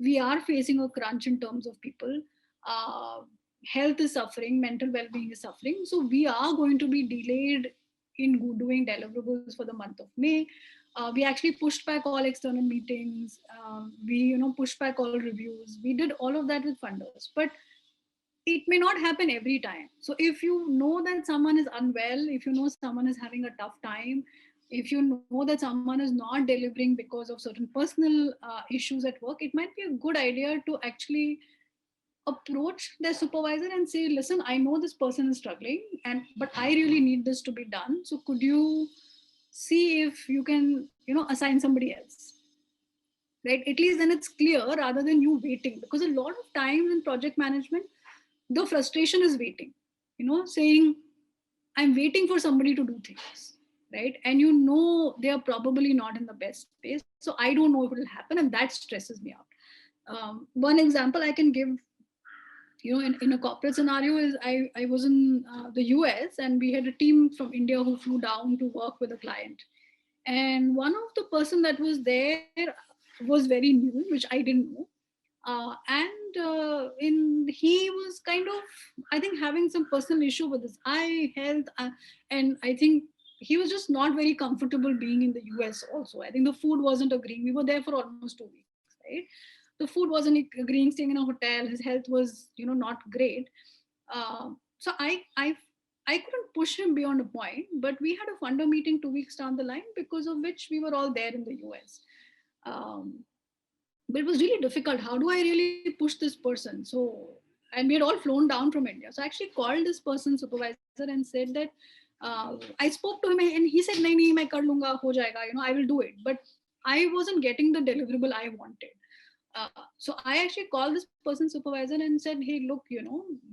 we are facing a crunch in terms of people. Health is suffering, mental well-being is suffering. So we are going to be delayed in doing deliverables for the month of May. We actually pushed back all external meetings. We, pushed back all reviews. We did all of that with funders, but it may not happen every time. So if you know that someone is unwell, if you know someone is having a tough time, if you know that someone is not delivering because of certain personal issues at work, it might be a good idea to actually approach their supervisor and say, listen, I know this person is struggling, but I really need this to be done. So could you see if you can, assign somebody else? Right? At least then it's clear rather than you waiting. Because a lot of times in project management, the frustration is waiting, saying, I'm waiting for somebody to do things, right? And you know they are probably not in the best space. So I don't know if it will happen, and that stresses me out. One example I can give, in a corporate scenario is I was in the US, and we had a team from India who flew down to work with a client. And one of the person that was there was very new, which I didn't know. And he was kind of, I think, having some personal issue with his eye health. And I think he was just not very comfortable being in the US also. I think the food wasn't agreeing. We were there for almost 2 weeks, right? The food wasn't agreeing, staying in a hotel. His health was, not great. So I couldn't push him beyond a point, but we had a funder meeting 2 weeks down the line, because of which we were all there in the US. But it was really difficult. How do I really push this person? So, and we had all flown down from India. So I actually called this person's supervisor and said that I spoke to him, and he said, nahi, nahi, main kar lunga, ho jayega, I will do it. But I wasn't getting the deliverable I wanted. So I actually called this person's supervisor and said, hey, look,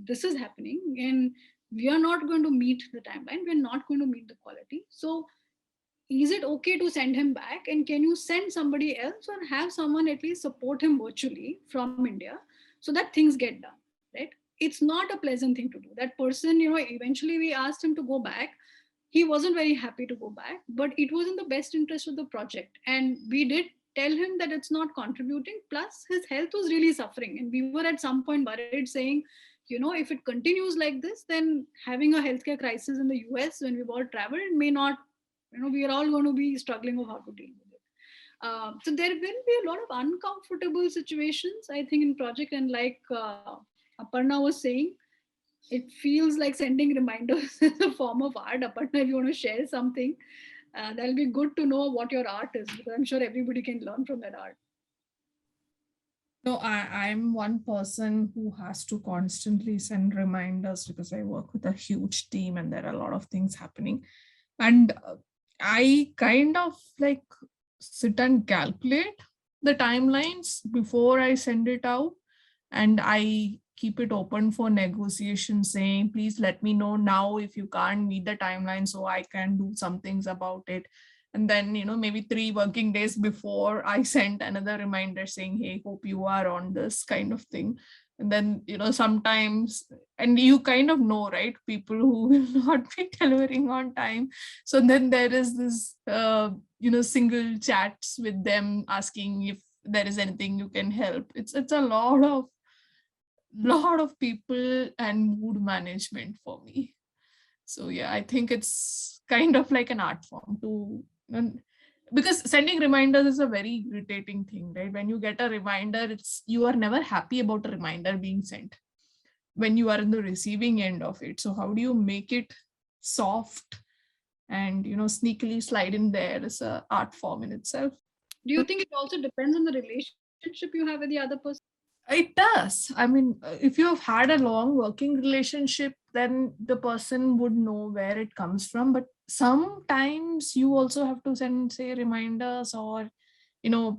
this is happening, and we are not going to meet the timeline. We're not going to meet the quality. So is it okay to send him back, and can you send somebody else, or have someone at least support him virtually from India, so that things get done, right? It's not a pleasant thing to do. That person, eventually we asked him to go back. He wasn't very happy to go back, but it was in the best interest of the project, and we did tell him that it's not contributing. Plus his health was really suffering, and we were at some point worried, saying, if it continues like this, then having a healthcare crisis in the US when we've all traveled may not, we are all going to be struggling of how to deal with it. So there will be a lot of uncomfortable situations, I think, in project. And like Aparna was saying, it feels like sending reminders is a form of art. Aparna, if you want to share something, that'll be good to know what your art is, because I'm sure everybody can learn from that art. No, I'm one person who has to constantly send reminders, because I work with a huge team and there are a lot of things happening. And I kind of like sit and calculate the timelines before I send it out. And I keep it open for negotiation, saying, please let me know now if you can't meet the timeline, so I can do some things about it. And then, maybe 3 working days before, I sent another reminder saying, hey, hope you are on this, kind of thing. And then, sometimes, and you kind of know, right, people who will not be delivering on time. So then there is this, single chats with them asking if there is anything you can help. It's a lot of people and mood management for me. So yeah, I think it's kind of like an art form to, because sending reminders is a very irritating thing, right? When you get a reminder, you are never happy about a reminder being sent when you are in the receiving end of it. So how do you make it soft and, sneakily slide in there is an art form in itself. Do you think it also depends on the relationship you have with the other person? It does. I mean, if you have had a long working relationship, then the person would know where it comes from. But sometimes you also have to send, say, reminders, or,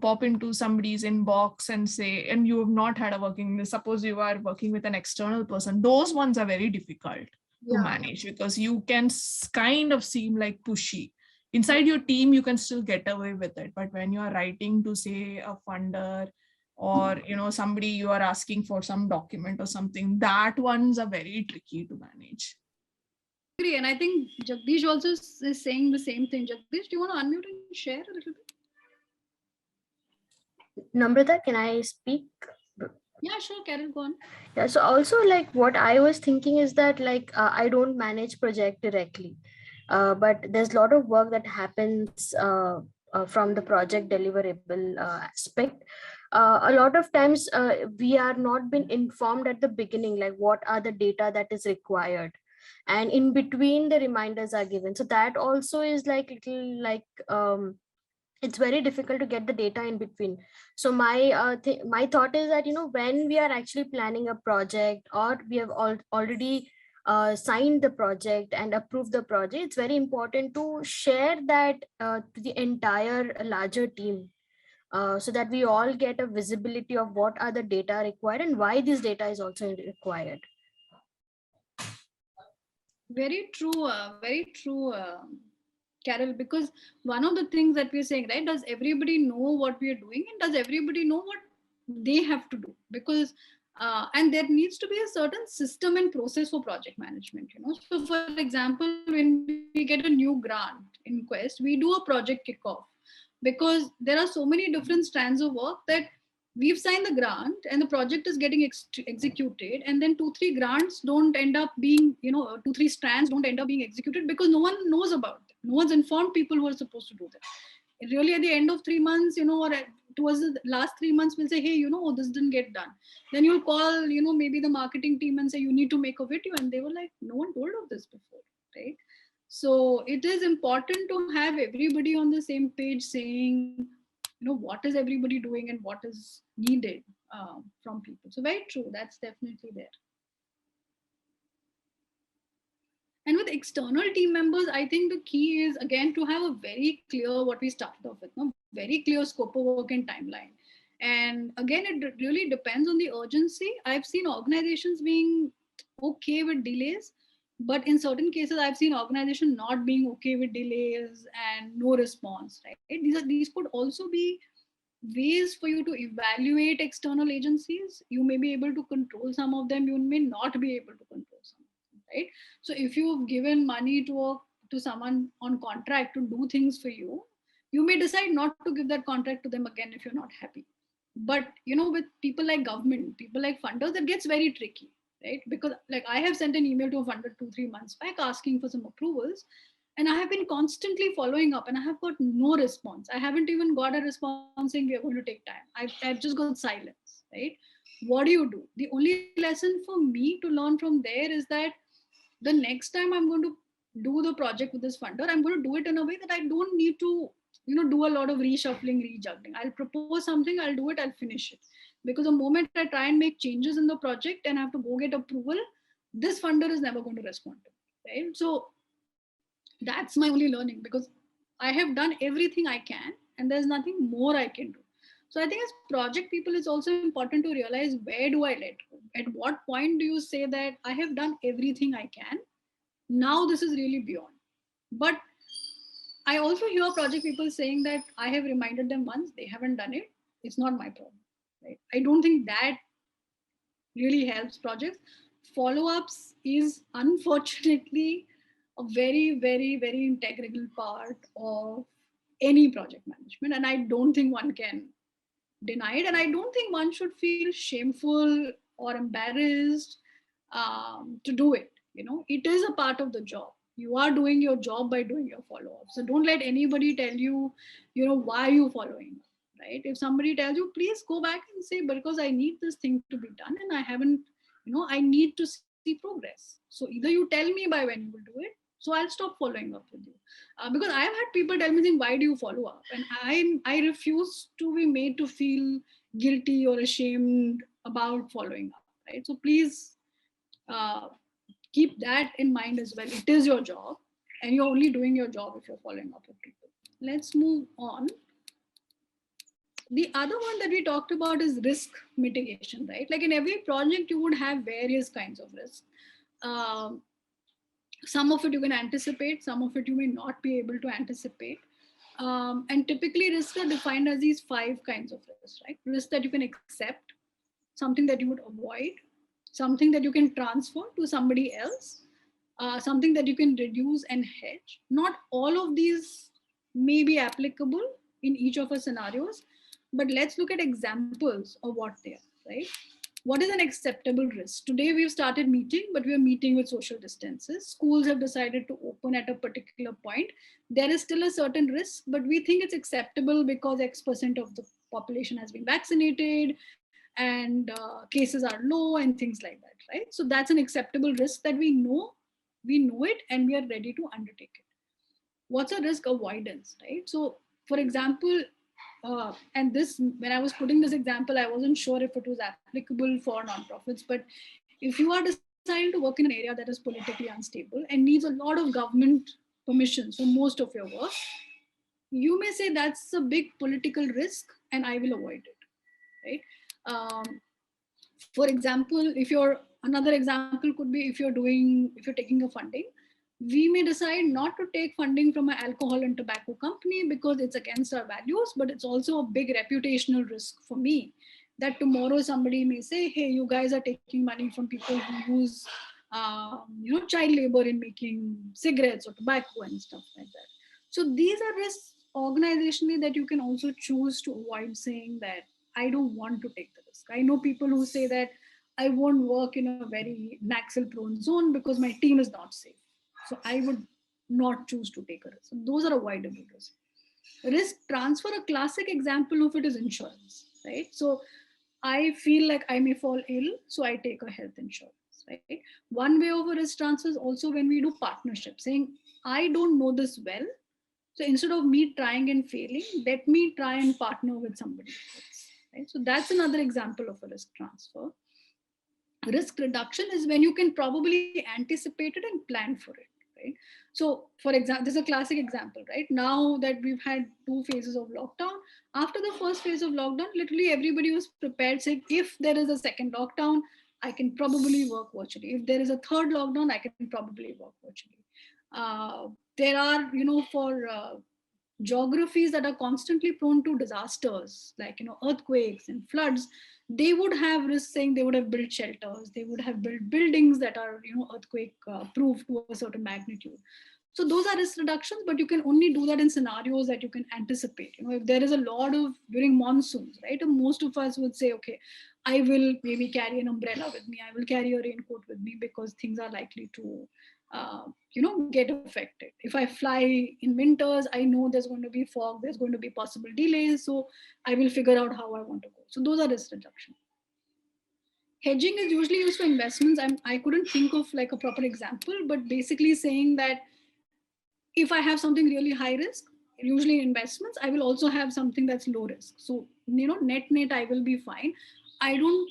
pop into somebody's inbox and say, and you have not had a working, suppose you are working with an external person. Those ones are very difficult to manage, because you can kind of seem like pushy. Inside your team, you can still get away with it. But when you are writing to, say, a funder, or somebody you are asking for some document or something, that ones are very tricky to manage. And I think Jagdish also is saying the same thing. Jagdish, do you want to unmute and share a little bit? Namrata, can I speak? Yeah, sure, Carol, go on. Yeah, so also, like, what I was thinking is that, like, I don't manage project directly, but there's a lot of work that happens from the project deliverable aspect. A lot of times we are not been informed at the beginning, like what are the data that is required, and in between the reminders are given. So that also is like little like it's very difficult to get the data in between. So my my thought is that, when we are actually planning a project, or we have already signed the project and approved the project, it's very important to share that to the entire larger team, so that we all get a visibility of what are the data required and why this data is also required. Very true, Carol, because one of the things that we're saying, right, does everybody know what we're doing and does everybody know what they have to do? Because and there needs to be a certain system and process for project management, you know. So for example, when we get a new grant in Quest, we do a project kickoff, because there are so many different strands of work that we've signed the grant and the project is getting executed, and then 2-3 grants don't end up being, you know, 2-3 strands don't end up being executed because no one knows about it. No one's informed people who are supposed to do that. Really, at the end of 3 months, you know, or towards the last 3 months, we'll say, hey, you know, oh, this didn't get done. Then you'll call, you know, maybe the marketing team and say, you need to make a video. And they were like, no one told of this before, right? So it is important to have everybody on the same page saying, you know, what is everybody doing and what is needed from people. So very true. That's definitely there. And with external team members, I think the key is, again, to have a very clear, what we started off with, no? Very clear scope of work and timeline. And again, it really depends on the urgency. I've seen organizations being okay with delays, but in certain cases, I've seen organizations not being okay with delays and no response, right? These could also be ways for you to evaluate external agencies. You may be able to control some of them, you may not be able to control some of them, right? So if you've given money to someone on contract to do things for you, you may decide not to give that contract to them again if you're not happy. But you know, with people like government, people like funders, it gets very tricky, right? Because like I have sent an email to a funder 2-3 months back asking for some approvals, and I have been constantly following up and I have got no response. I haven't even got a response saying we are going to take time. I've just got silence, right? What do you do? The only lesson for me to learn from there is that the next time I'm going to do the project with this funder, I'm going to do it in a way that I don't need to, you know, do a lot of reshuffling, rejuggling. I'll propose something, I'll do it, I'll finish it. Because the moment I try and make changes in the project and have to go get approval, this funder is never going to respond to it, right? So that's my only learning, because I have done everything I can and there's nothing more I can do. So I think as project people, it's also important to realize, where do I let go? At what point do you say that I have done everything I can? Now this is really beyond. But I also hear project people saying that I have reminded them once, they haven't done it. It's not my problem, right? I don't think that really helps projects. Follow-ups is unfortunately a very, very, very integral part of any project management. And I don't think one can deny it. And I don't think one should feel shameful or embarrassed to do it. You know, it is a part of the job. You are doing your job by doing your follow-up. So don't let anybody tell you, you know, why are you following up, right? If somebody tells you, please go back and say, because I need this thing to be done and I haven't, you know, I need to see progress. So either you tell me by when you will do it, so I'll stop following up with you. Because I have had people tell me, why do you follow up? And I refuse to be made to feel guilty or ashamed about following up, right? So please keep that in mind as well. It is your job and you're only doing your job if you're following up with people. Let's move on. The other one that we talked about is risk mitigation, right? Like in every project, you would have various kinds of risks. Some of it you can anticipate, some of it you may not be able to anticipate. And typically risks are defined as these 5 kinds of risks, right? Risks that you can accept, something that you would avoid, something that you can transfer to somebody else, something that you can reduce and hedge. Not all of these may be applicable in each of our scenarios, but let's look at examples of what they are, right? What is an acceptable risk? Today we've started meeting, but we're meeting with social distances. Schools have decided to open at a particular point. There is still a certain risk, but we think it's acceptable because X% of the population has been vaccinated and cases are low and things like that, right? So that's an acceptable risk that we know it and we are ready to undertake it. What's a risk avoidance, right? So for example, and this, when I was putting this example, I wasn't sure if it was applicable for nonprofits, but if you are deciding to work in an area that is politically unstable and needs a lot of government permissions for most of your work, you may say that's a big political risk and I will avoid it, right? For example, another example could be if you're taking a funding, we may decide not to take funding from an alcohol and tobacco company because it's against our values, but it's also a big reputational risk for me that tomorrow somebody may say, hey, you guys are taking money from people who use child labor in making cigarettes or tobacco and stuff like that. So these are risks organizationally that you can also choose to avoid saying that I don't want to take the risk. I know people who say that I won't work in a very Naxal prone zone because my team is not safe. So I would not choose to take a risk. So those are avoidable risks. Risk transfer, a classic example of it is insurance, right? So I feel like I may fall ill, so I take a health insurance, right? One way of a risk transfer is also when we do partnership, saying, I don't know this well. So instead of me trying and failing, let me try and partner with somebody else, right? So that's another example of a risk transfer. Risk reduction is when you can probably anticipate it and plan for it, right? So for example, this is a classic example, right? Now that we've had 2 phases of lockdown, after the first phase of lockdown, literally everybody was prepared saying, if there is a second lockdown, I can probably work virtually. If there is a third lockdown, I can probably work virtually. There are, for geographies that are constantly prone to disasters, like, earthquakes and floods, they would have risk saying they would have built shelters, they would have built buildings that are, earthquake proof to a certain magnitude. So those are risk reductions, but you can only do that in scenarios that you can anticipate. If there is a lot of during monsoons, right? And most of us would say, okay, I will maybe carry an umbrella with me, I will carry a raincoat with me because things are likely to get affected. If I fly in winters, I know there's going to be fog, there's going to be possible delays, so I will figure out how I want to go. So those are risk reduction. Hedging is usually used for investments. I couldn't think of like a proper example, but basically saying that if I have something really high risk, usually in investments, I will also have something that's low risk. So, net, I will be fine. I don't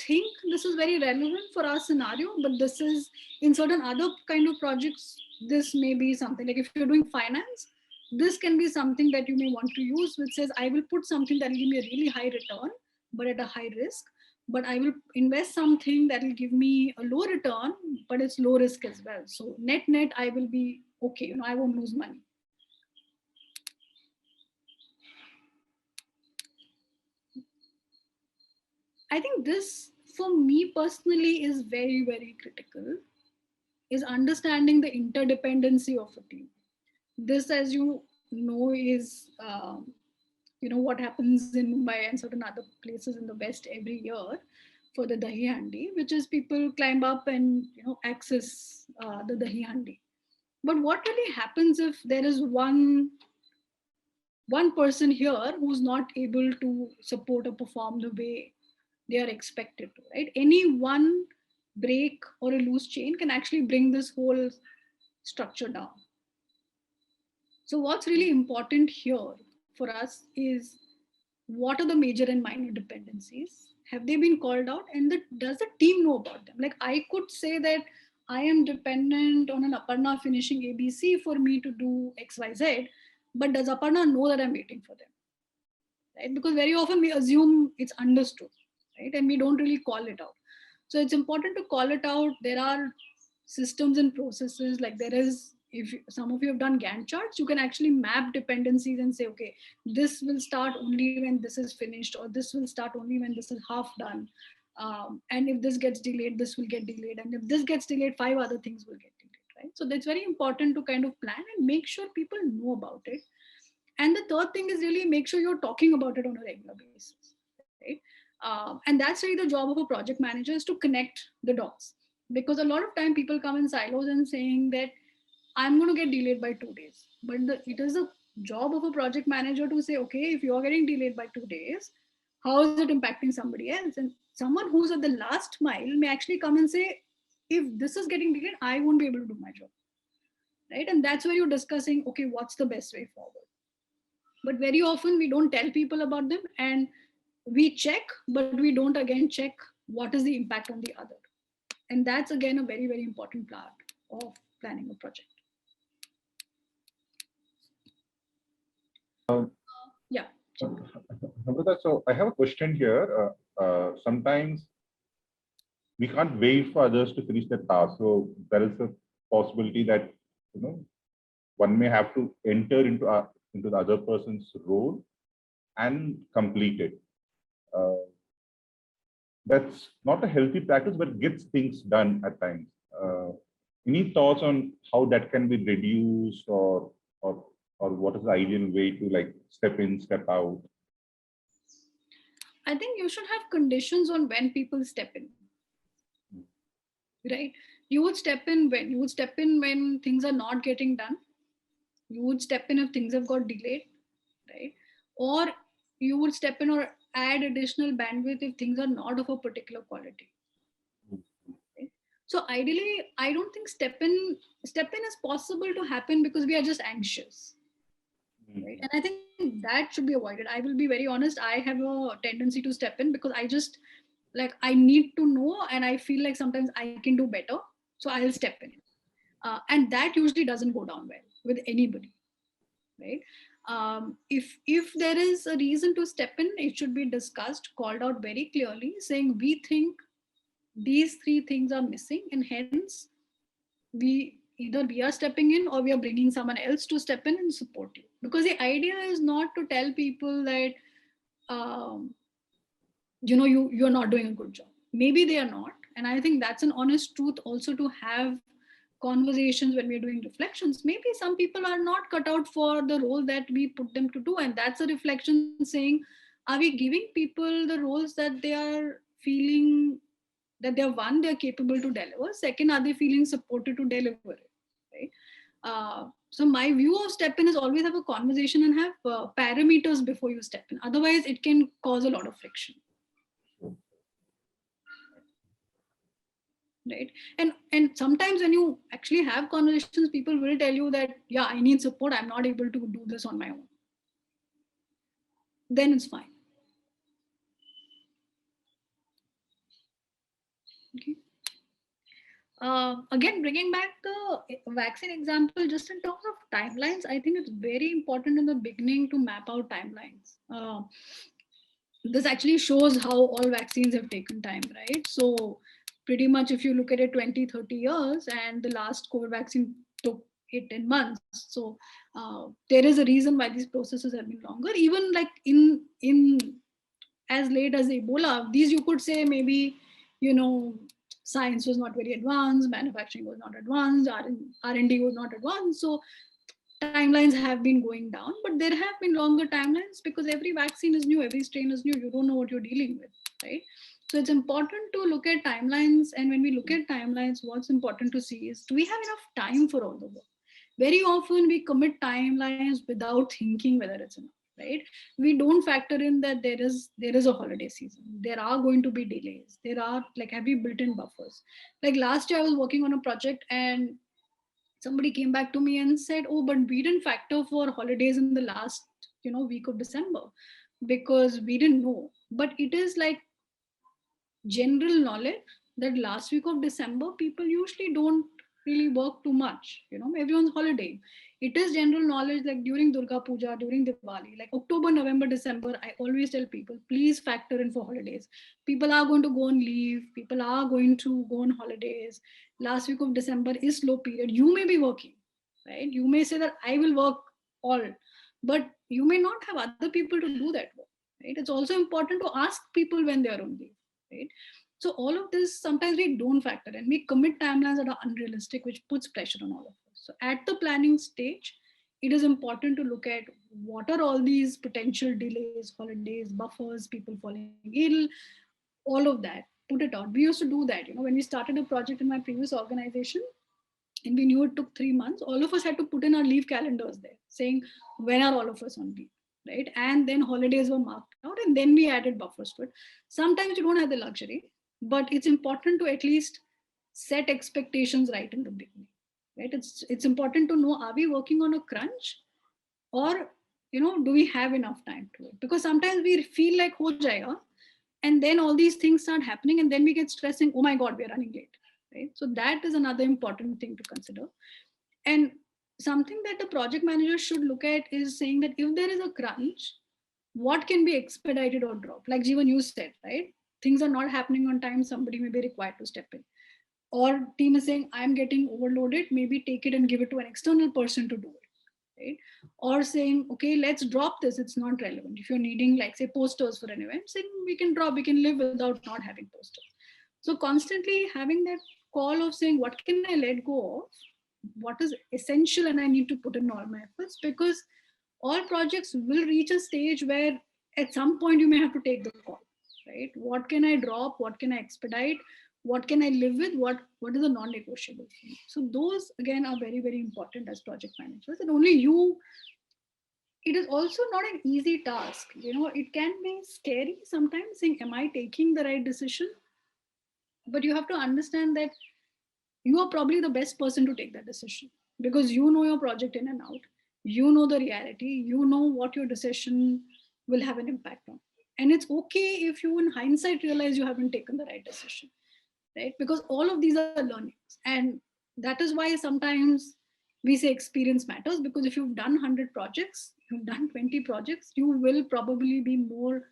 think this is very relevant for our scenario, but this is in certain other kind of projects, this may be something like if you're doing finance, this can be something that you may want to use, which says, I will put something that will give me a really high return, but at a high risk. But I will invest something that will give me a low return, but it's low risk as well. So net, I will be okay. I won't lose money. I think this, for me personally, is very, very critical, is understanding the interdependency of a team. This, as you know, is what happens in Mumbai and certain other places in the West every year for the Dahi Handi, which is people climb up and access the Dahi Handi. But what really happens if there is one person here who's not able to support or perform the way they are expected to, right? Any one break or a loose chain can actually bring this whole structure down. So what's really important here for us is, what are the major and minor dependencies? Have they been called out? And does the team know about them? Like, I could say that I am dependent on an Aparna finishing ABC for me to do XYZ, but does Aparna know that I'm waiting for them? Right? Because very often we assume it's understood, right? And we don't really call it out. So it's important to call it out. There are systems and processes, like there is, if some of you have done Gantt charts, you can actually map dependencies and say, okay, this will start only when this is finished, or this will start only when this is half done. And if this gets delayed, this will get delayed. And if this gets delayed, 5 other things will get delayed, right? So that's very important to kind of plan and make sure people know about it. And the third thing is really make sure you're talking about it on a regular basis, right? And that's really the job of a project manager, is to connect the dots. Because a lot of time people come in silos and saying that I'm going to get delayed by 2 days. But it is a job of a project manager to say, okay, if you're getting delayed by 2 days, how is it impacting somebody else? And someone who's at the last mile may actually come and say, if this is getting delayed, I won't be able to do my job, right? And that's where you're discussing, okay, what's the best way forward? But very often we don't tell people about them, and we check, but we don't again check what is the impact on the other. And that's again a very, very important part of planning a project. Yeah. Namrata, so I have a question here. Sometimes we can't wait for others to finish their task. So there is a possibility that one may have to enter into the other person's role and complete it. That's not a healthy practice, but gets things done at times. Any thoughts on how that can be reduced, or what is the ideal way to like step in, step out? I think you should have conditions on when people step in. Right? You would step in when? You would step in when things are not getting done. You would step in if things have got delayed, right? Or you would step in or add additional bandwidth if things are not of a particular quality. Right? So ideally, I don't think step in is possible to happen because we are just anxious. Right? And I think that should be avoided. I will be very honest. I have a tendency to step in because I just like, I need to know, and I feel like sometimes I can do better. So I'll step in. And that usually doesn't go down well with anybody, right? If there is a reason to step in, it should be discussed, called out very clearly, saying we think these 3 things are missing, and hence either we are stepping in or we are bringing someone else to step in and support you. Because the idea is not to tell people that you're not doing a good job. Maybe they are not, and I think that's an honest truth also to have conversations when we're doing reflections. Maybe some people are not cut out for the role that we put them to do, and that's a reflection saying, are we giving people the roles that they are feeling that they're capable to deliver? Second, are they feeling supported to deliver it? Right? So my view of step in is always have a conversation and have parameters before you step in. Otherwise, it can cause a lot of friction. Right? And sometimes when you actually have conversations, people will tell you that, yeah, I need support, I'm not able to do this on my own. Then it's fine. Okay. Again, bringing back the vaccine example, just in terms of timelines, I think it's very important in the beginning to map out timelines. This actually shows how all vaccines have taken time, right? So pretty much if you look at it 20, 30 years, and the last COVID vaccine took 8-10 months. So there is a reason why these processes have been longer. Even like in as late as Ebola, these you could say maybe, science was not very advanced, manufacturing was not advanced, R&D was not advanced. So timelines have been going down, but there have been longer timelines because every vaccine is new, every strain is new. You don't know what you're dealing with, right? So it's important to look at timelines. And when we look at timelines, what's important to see is, do we have enough time for all the work? Very often we commit timelines without thinking whether it's enough, right? We don't factor in that there is a holiday season. There are going to be delays. There are, like, have we built in buffers? Like last year I was working on a project and somebody came back to me and said, oh, but we didn't factor for holidays in the last week of December because we didn't know. But it is like general knowledge that last week of December people usually don't really work too much. Everyone's holiday. It is general knowledge, like during Durga Puja, during Diwali, like October, November, December, I always tell people, please factor in for holidays. People are going to go on leave. People are going to go on holidays. Last week of December is slow period. You may be working, right? You may say that I will work all, but you may not have other people to do that work, right? It's also important to ask people when they are on leave, right? So all of this, sometimes we don't factor in. We commit timelines that are unrealistic, which puts pressure on all of us. So at the planning stage, it is important to look at what are all these potential delays, holidays, buffers, people falling ill, all of that, put it out. We used to do that, when we started a project in my previous organization and we knew it took 3 months, all of us had to put in our leave calendars there saying, when are all of us on leave, right? And then holidays were marked out and then we added buffers to it. Sometimes you don't have the luxury, but it's important to at least set expectations right in the beginning, right? It's important to know, are we working on a crunch, or do we have enough time to it? Because sometimes we feel like ho jayega, and then all these things start happening and then we get stressing, oh my god, we're running late, right? So that is another important thing to consider. And something that the project manager should look at is saying that if there is a crunch, what can be expedited or dropped? Like Jeevan, you said, right? Things are not happening on time, somebody may be required to step in. or team is saying, I'm getting overloaded, maybe take it and give it to an external person to do it, right? Or saying, okay, let's drop this, it's not relevant. If you're needing, like, say, posters for an event, saying we can drop, we can live without not having posters. So constantly having that call of saying, what can I let go of? What is essential and I need to put in all my efforts, because all projects will reach a stage where at some point you may have to take the call, right? What can I drop? What can I expedite? What can I live with? What is a non-negotiable thing? So those again are very, very important as project managers, and only you. It is also not an easy task. It can be scary sometimes saying, am I taking the right decision? But you have to understand that you are probably the best person to take that decision, because you know your project in and out, you know the reality, you know what your decision will have an impact on. And it's okay if you in hindsight realize you haven't taken the right decision, right? Because all of these are learnings, and that is why sometimes we say experience matters, because if you've done 100 projects, you've done 20 projects, you will probably be more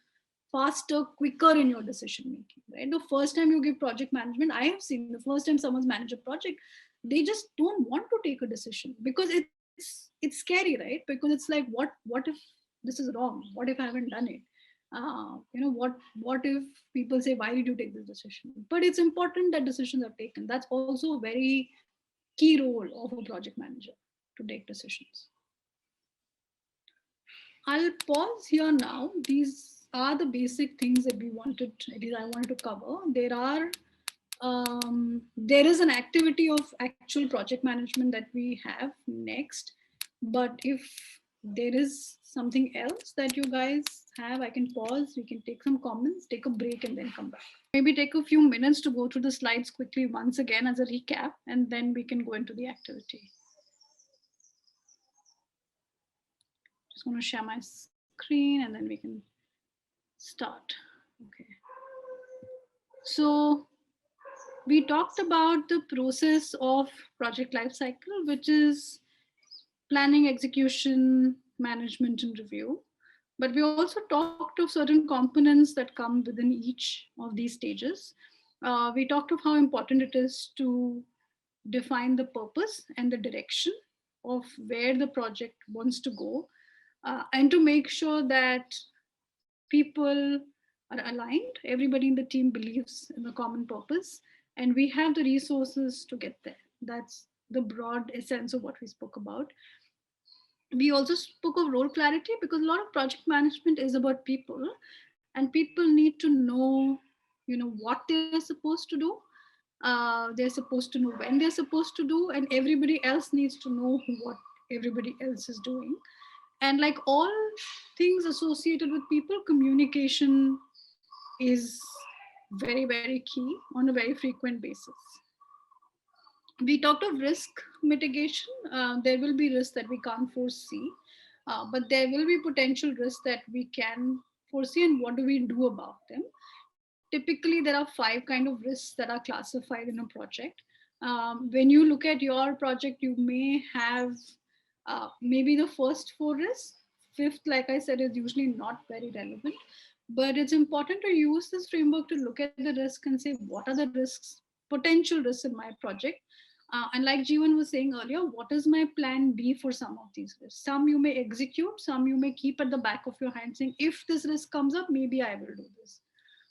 faster, quicker in your decision making, right? The first time you give project management, I have seen the first time someone's managed a project, they just don't want to take a decision because it's scary, right? Because it's like, what if this is wrong? What if I haven't done it? What if people say, why did you take this decision? But it's important that decisions are taken. That's also a very key role of a project manager, to take decisions. I'll pause here now. These are the basic things that I wanted to cover. There is an activity of actual project management that we have next, but if there is something else that you guys have, I can pause, we can take some comments, take a break, and then come back. Maybe take a few minutes to go through the slides quickly once again as a recap, and then we can go into the activity. Just going to share my screen and then we can start. Okay. So we talked about the process of project lifecycle, which is planning, execution, management, and review. But we also talked of certain components that come within each of these stages. We talked of how important it is to define the purpose and the direction of where the project wants to go, and to make sure that people are aligned, everybody in the team believes in the common purpose, and we have the resources to get there. That's the broad essence of what we spoke about. We also spoke of role clarity, because a lot of project management is about people, and people need to know, what they're supposed to do. They're supposed to know when they're supposed to do, and everybody else needs to know what everybody else is doing. And like all things associated with people, communication is very, very key on a very frequent basis. We talked of risk mitigation. There will be risks that we can't foresee, but there will be potential risks that we can foresee, and what do we do about them? Typically, there are 5 kind of risks that are classified in a project. When you look at your project, you may have maybe the first 4 risks. 5th, like I said, is usually not very relevant, but it's important to use this framework to look at the risk and say, what are the risks, potential risks in my project? And like Jeevan was saying earlier, what is my plan B for some of these risks? Some you may execute, some you may keep at the back of your hand saying, if this risk comes up, maybe I will do this.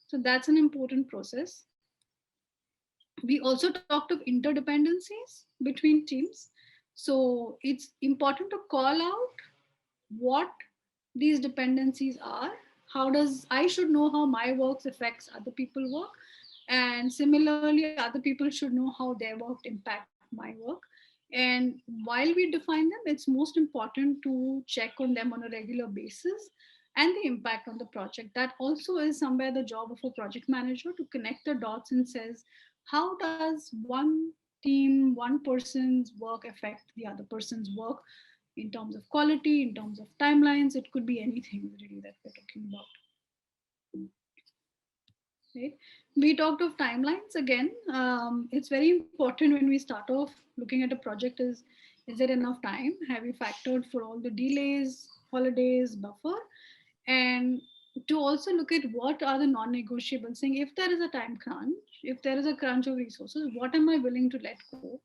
So that's an important process. We also talked of interdependencies between teams. So it's important to call out what these dependencies are. I should know how my work affects other people's work. And similarly, other people should know how their work impacts my work. And while we define them, it's most important to check on them on a regular basis and the impact on the project. That also is somewhere the job of a project manager, to connect the dots and says, how does one team, one person's work affect the other person's work in terms of quality, in terms of timelines? It could be anything really that we're talking about. Right? We talked of timelines again. It's very important when we start off looking at a project is there enough time? Have you factored for all the delays, holidays, buffer? And to also look at what are the non-negotiables, saying if there is a time crunch, if there is a crunch of resources, what am I willing to let go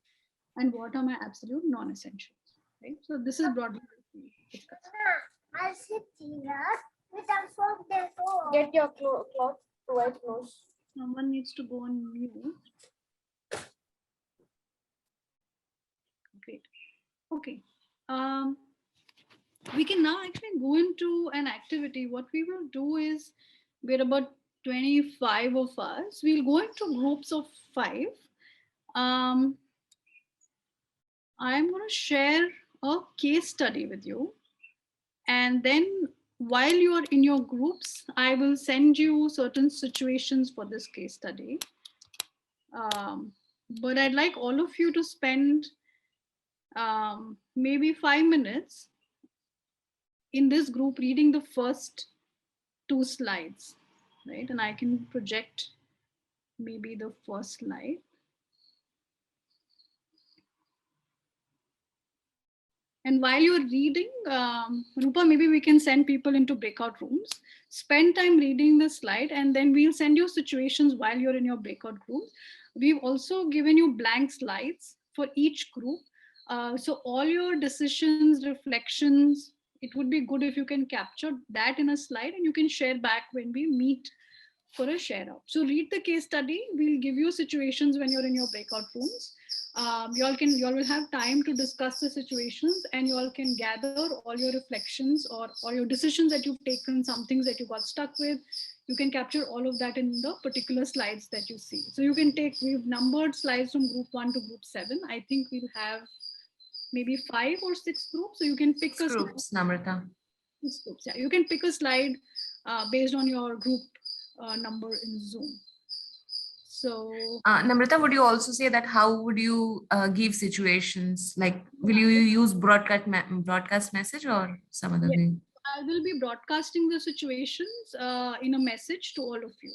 and what are my absolute non-essentials, right? So this is broadly what we discussed. I'll sit here without phone there. Get your cloth to white clothes. Someone needs to go on mute. Great. Okay. We can now actually go into an activity. What we will do is, we're about 25 of us. We'll go into groups of 5. I'm going to share a case study with you. And then while you are in your groups, I will send you certain situations for this case study. But I'd like all of you to spend maybe 5 minutes in this group reading the first 2 slides, right? And I can project maybe the first slide. And while you're reading, Rupa, maybe we can send people into breakout rooms, spend time reading the slide, and then we'll send you situations while you're in your breakout rooms. We've also given you blank slides for each group. So all your decisions, reflections, it would be good if you can capture that in a slide and you can share back when we meet for a share out. So read the case study. We'll give you situations when you're in your breakout rooms. You all will have time to discuss the situations, and you all can gather all your reflections or your decisions that you've taken, some things that you got stuck with. You can capture all of that in the particular slides that you see. So you can take, we've numbered slides from group 1 to group 7. I think we'll have maybe 5 or 6 groups. So you can pick a groups, Namrata. 6 groups. Yeah, you can pick a slide based on your group number in Zoom. So Namrata, would you also say that how would you give situations? Like, will you use broadcast message or some other way? I will be broadcasting the situations in a message to all of you.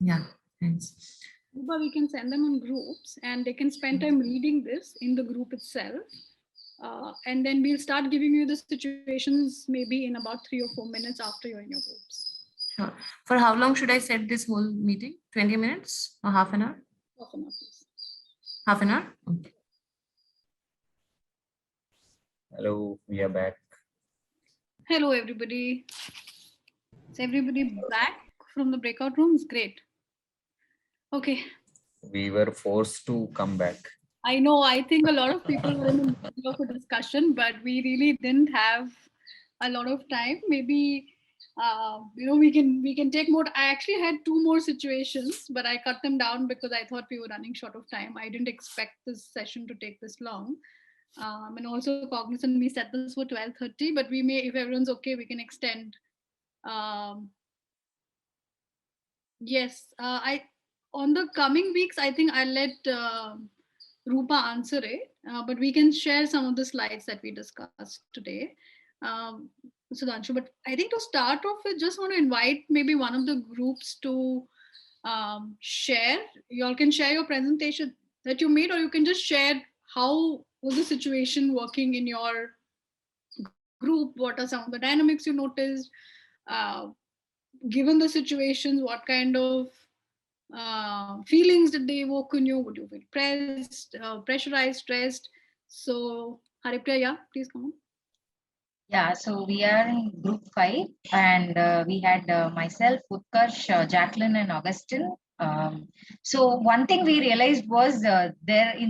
Yeah, thanks. But we can send them in groups and they can spend time reading this in the group itself. And then we'll start giving you the situations maybe in about 3 or 4 minutes after you're in your groups. Sure. For how long should I set this whole meeting? 20 minutes or half an hour? Half an hour, please. Half an hour? Okay. Hello, we are back. Hello, everybody. Is everybody back from the breakout rooms? Great. Okay. We were forced to come back. I know, I think a lot of people were in the middle of a discussion, but we really didn't have a lot of time. Maybe we can take more. I actually had 2 more situations, but I cut them down because I thought we were running short of time. I didn't expect this session to take this long. And also cognizant, we set this for 12:30, but we may, if everyone's okay, we can extend. Yes, on the coming weeks, I think I'll let Rupa answer it, but we can share some of the slides that we discussed today. Sudhanshu, but I think to start off with, just want to invite maybe one of the groups to share. You all can share your presentation that you made, or you can just share how was the situation working in your group, what are some of the dynamics you noticed, given the situations, what kind of feelings did they evoke in you? Would you feel pressed, pressurized, stressed? So Haripriya, yeah, please come on. Yeah, so we are in group 5 and we had myself, Utkarsh, Jacqueline and Augustine. So one thing we realized was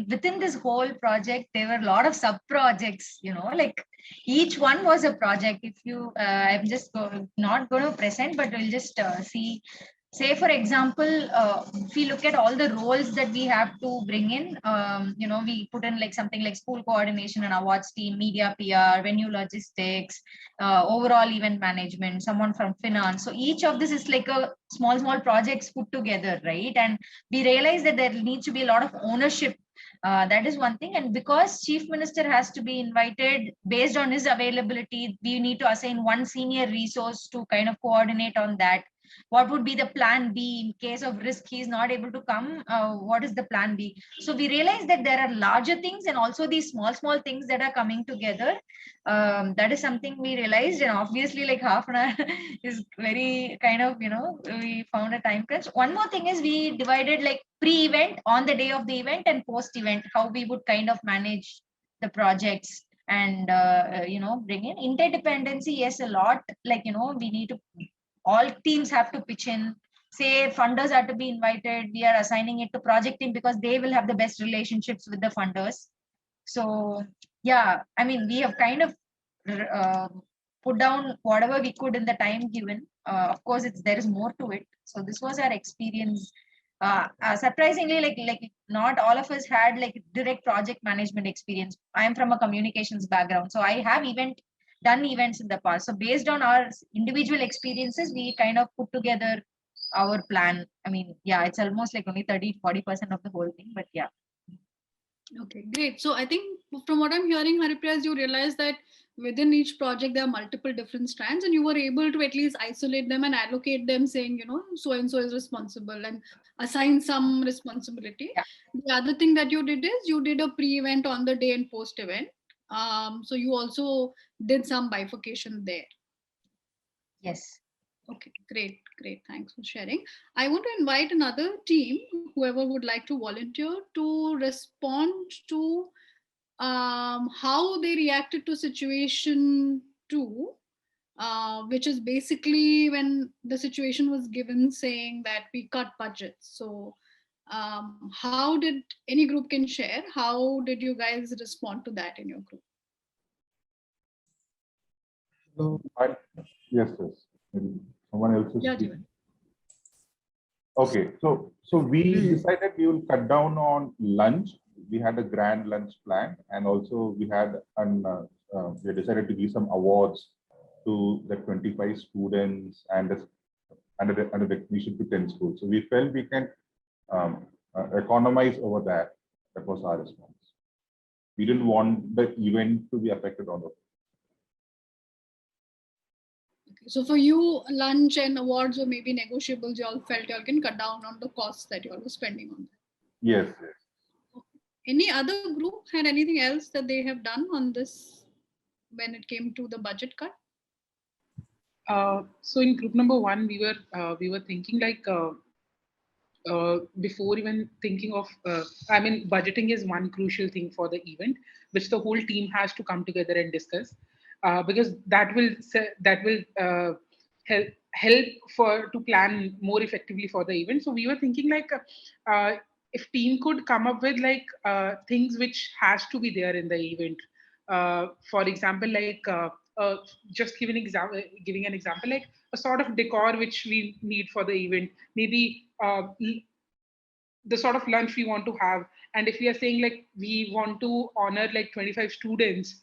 within this whole project, there were a lot of sub projects, like each one was a project. If you, I'm just not going to present, but we'll just see. Say, for example, if we look at all the roles that we have to bring in, we put in like something like school coordination and awards team, media PR, venue logistics, overall event management, someone from finance. So each of this is like a small projects put together, right? And we realize that there needs to be a lot of ownership. That is one thing. And because Chief Minister has to be invited based on his availability, we need to assign one senior resource to kind of coordinate on that. what would be the plan B in case of risk he's not able to come? What is the plan B? So we realized that there are larger things and also these small things that are coming together. That is something we realized, and obviously like half an hour is very kind of, we found a time crunch. One more thing is we divided like pre-event, on the day of the event, and post-event, how we would kind of manage the projects and bring in interdependency. Yes, a lot, like we need to, all teams have to pitch in. Say funders are to be invited, we are assigning it to project team because they will have the best relationships with the funders. So yeah, I mean, we have kind of put down whatever we could in the time given. Of course, there is more to it. So this was our experience. Surprisingly, like not all of us had like direct project management experience. I am from a communications background, so I have done events in the past. So based on our individual experiences, we kind of put together our plan. I mean, yeah, it's almost like only 30-40% of the whole thing, but yeah. Okay, great. So I think from what I'm hearing, Haripriyas, you realize that within each project there are multiple different strands, and you were able to at least isolate them and allocate them, saying, so and so is responsible, and assign some responsibility. Yeah. The other thing that you did is you did a pre-event on the day and post-event. So you also did some bifurcation there. Yes. Okay, great. Thanks for sharing. I want to invite another team, whoever would like to volunteer, to respond to how they reacted to situation 2, which is basically when the situation was given saying that we cut budgets. So how did any group can share? How did you guys respond to that in your group? Yes. Maybe someone else is Yeah, speaking. Okay, so we decided we will cut down on lunch. We had a grand lunch plan, and also we had we decided to give some awards to the 25 students and under the we should be 10 schools. So we felt we can economize over that. That was our response. We didn't want the event to be affected on the. So for you, lunch and awards or maybe negotiables, you all felt you all can cut down on the costs that you all were spending on that. Yes. Any other group had anything else that they have done on this when it came to the budget cut? So in group number 1, we were thinking like before even thinking of, budgeting is one crucial thing for the event, which the whole team has to come together and discuss. Because that will help to plan more effectively for the event. So we were thinking like if team could come up with like things which has to be there in the event. For example, like just giving an example, like a sort of decor which we need for the event. Maybe the sort of lunch we want to have, and if we are saying like we want to honor like 25 students.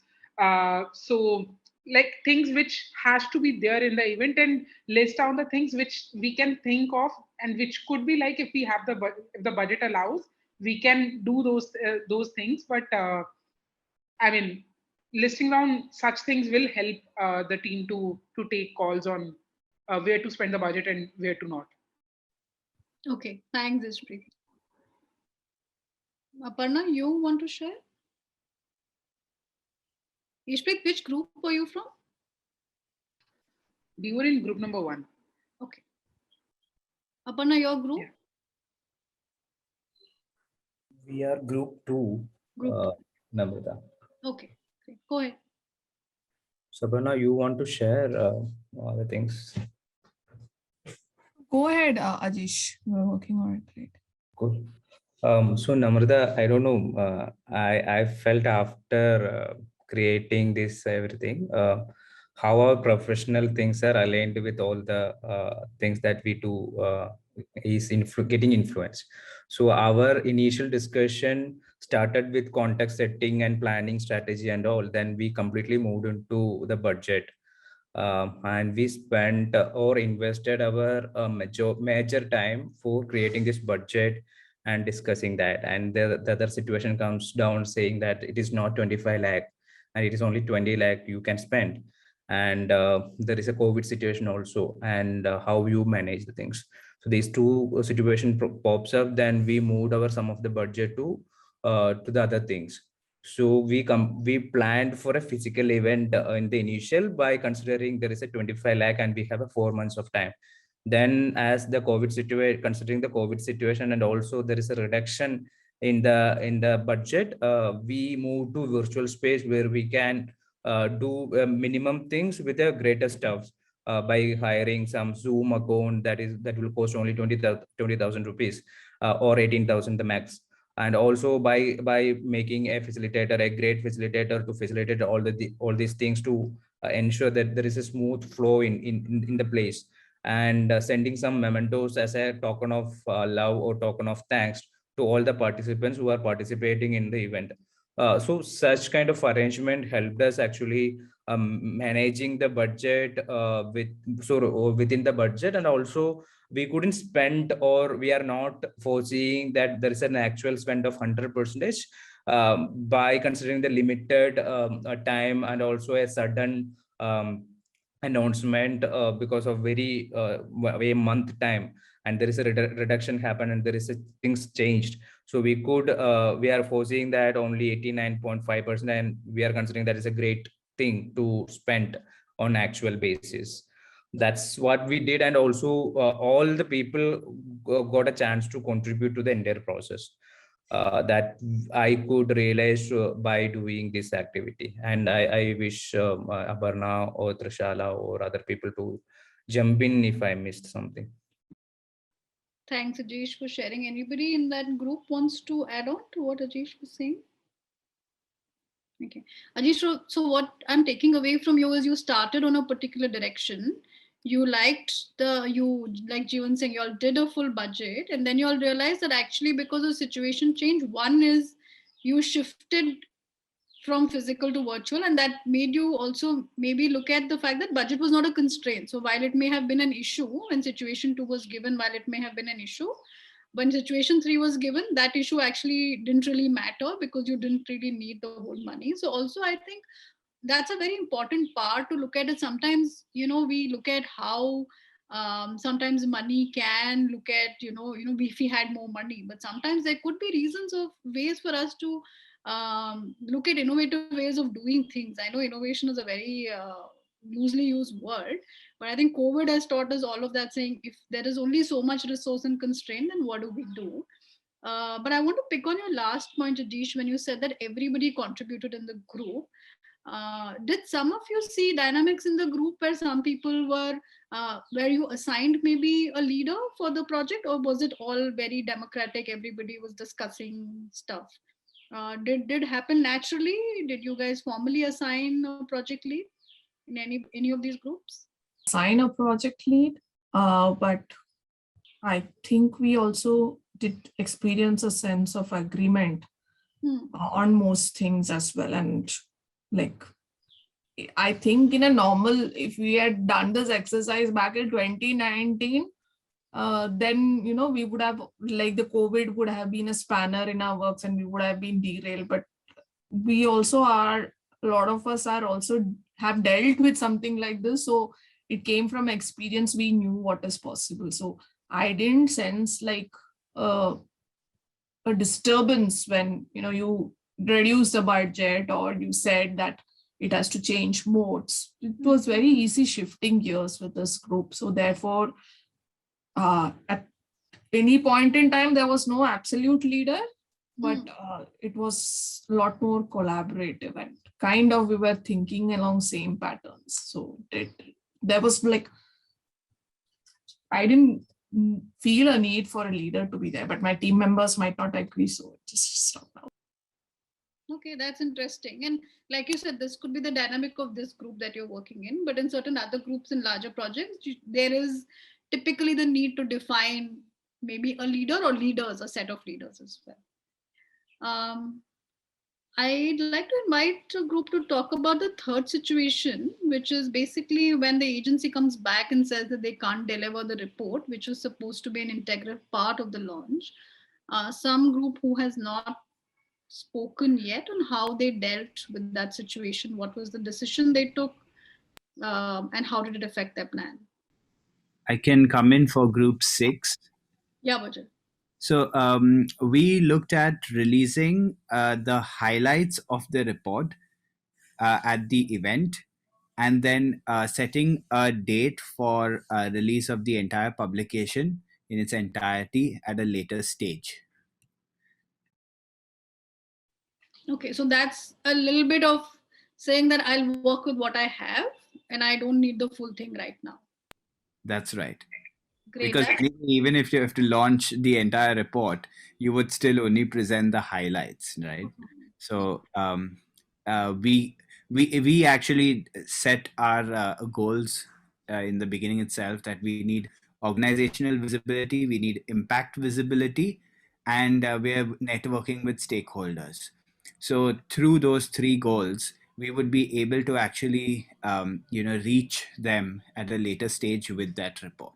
So like things which has to be there in the event, and list down the things which we can think of and which could be like, if we have if the budget allows, we can do those things. But listing down such things will help the team to take calls on where to spend the budget and where to not. Okay, thanks, Ishpreet. Aparna, you want to share? Ishpreet, which group were you from? We were in group number 1. Okay. Aparna, your group? Yeah. We are group 2. Namrata. Okay, go ahead. Aparna, you want to share all the things? Go ahead, Ajish. We're working on it, right? Cool. So Namrata, I don't know. I felt after creating this everything, how our professional things are aligned with all the things that we do is getting influenced. So our initial discussion started with context setting and planning strategy and all. Then we completely moved into the budget. And we spent or invested our major time for creating this budget and discussing that. And the other situation comes down saying that it is not 25 lakh and it is only 20 lakh you can spend. and there is a COVID situation also, and how you manage the things. So these two situation pops up, then we moved our some of the budget to the other things. So we planned for a physical event in the initial, by considering there is a 25 lakh and we have a 4 months of time. Then as the COVID situation, considering the COVID situation, and also there is a reduction in the budget, we moved to virtual space where we can do minimum things with a greater stuff, by hiring some Zoom account that will cost only 20,000 rupees, or 18,000 the max. And also by making a facilitator, a great facilitator, to facilitate all these things, to ensure that there is a smooth flow in the place, and sending some mementos as a token of love or token of thanks to all the participants who are participating in the event. So such kind of arrangement helped us actually managing the budget within the budget. And also we couldn't spend, or we are not foreseeing that there is an actual spend of 100%, by considering the limited time, and also a sudden announcement because of very a month time, and there is a reduction happen, and there is a things changed. So we are foreseeing that only 89.5%, and we are considering that is a great thing to spend on actual basis. That's what we did. And also all the people got a chance to contribute to the entire process, that I could realize by doing this activity. And I wish Aparna or Trishala or other people to jump in if I missed something. Thanks, Ajesh, for sharing. Anybody in that group wants to add on to what Ajesh was saying? Okay, Ajesh, so what I'm taking away from you is you started on a particular direction. You like Jeevan saying, you all did a full budget, and then you all realized that actually because of situation change, one is you shifted from physical to virtual, and that made you also maybe look at the fact that budget was not a constraint. So while it may have been an issue when situation 2 was given, while it may have been an issue, when situation 3 was given, that issue actually didn't really matter because you didn't really need the whole money. So also I think that's a very important part to look at it. Sometimes, we look at how sometimes money can look at, if we had more money, but sometimes there could be reasons of ways for us to look at innovative ways of doing things. I know innovation is a very loosely used word, but I think COVID has taught us all of that, saying if there is only so much resource and constraint, then what do we do? But I want to pick on your last point, Ajesh, when you said that everybody contributed in the group. Did some of you see dynamics in the group where some people were, where you assigned maybe a leader for the project, or was it all very democratic? Everybody was discussing stuff. Did happen naturally? Did you guys formally assign a project lead in any of these groups? Assign a project lead, but I think we also did experience a sense of agreement on most things as well. And like, I think in a normal, if we had done this exercise back in 2019, then, we would have, like, the COVID would have been a spanner in our works and we would have been derailed. But we also are, a lot of us are also have dealt with something like this. So it came from experience. We knew what is possible. So I didn't sense like a disturbance when, you reduce the budget or you said that it has to change modes. It was very easy shifting gears with this group. So therefore, at any point in time, there was no absolute leader, but it was a lot more collaborative and kind of we were thinking along same patterns. So there was like, I didn't feel a need for a leader to be there, but my team members might not agree. So it just stopped out. Okay, that's interesting. And like you said, this could be the dynamic of this group that you're working in, but in certain other groups in larger projects, there is typically the need to define maybe a leader or leaders, a set of leaders as well. I'd like to invite a group to talk about the third situation, which is basically when the agency comes back and says that they can't deliver the report, which was supposed to be an integral part of the launch. Some group who has not spoken yet on how they dealt with that situation, what was the decision they took, and how did it affect their plan? I can come in for group 6. Yeah, Vajal. So we looked at releasing the highlights of the report at the event, and then setting a date for release of the entire publication in its entirety at a later stage. Okay, so that's a little bit of saying that I'll work with what I have and I don't need the full thing right now. That's right. Great. Because even if you have to launch the entire report, you would still only present the highlights, right? So we actually set our goals in the beginning itself, that we need organizational visibility, we need impact visibility, and we are networking with stakeholders. So through those 3 goals, we would be able to actually reach them at a later stage with that report.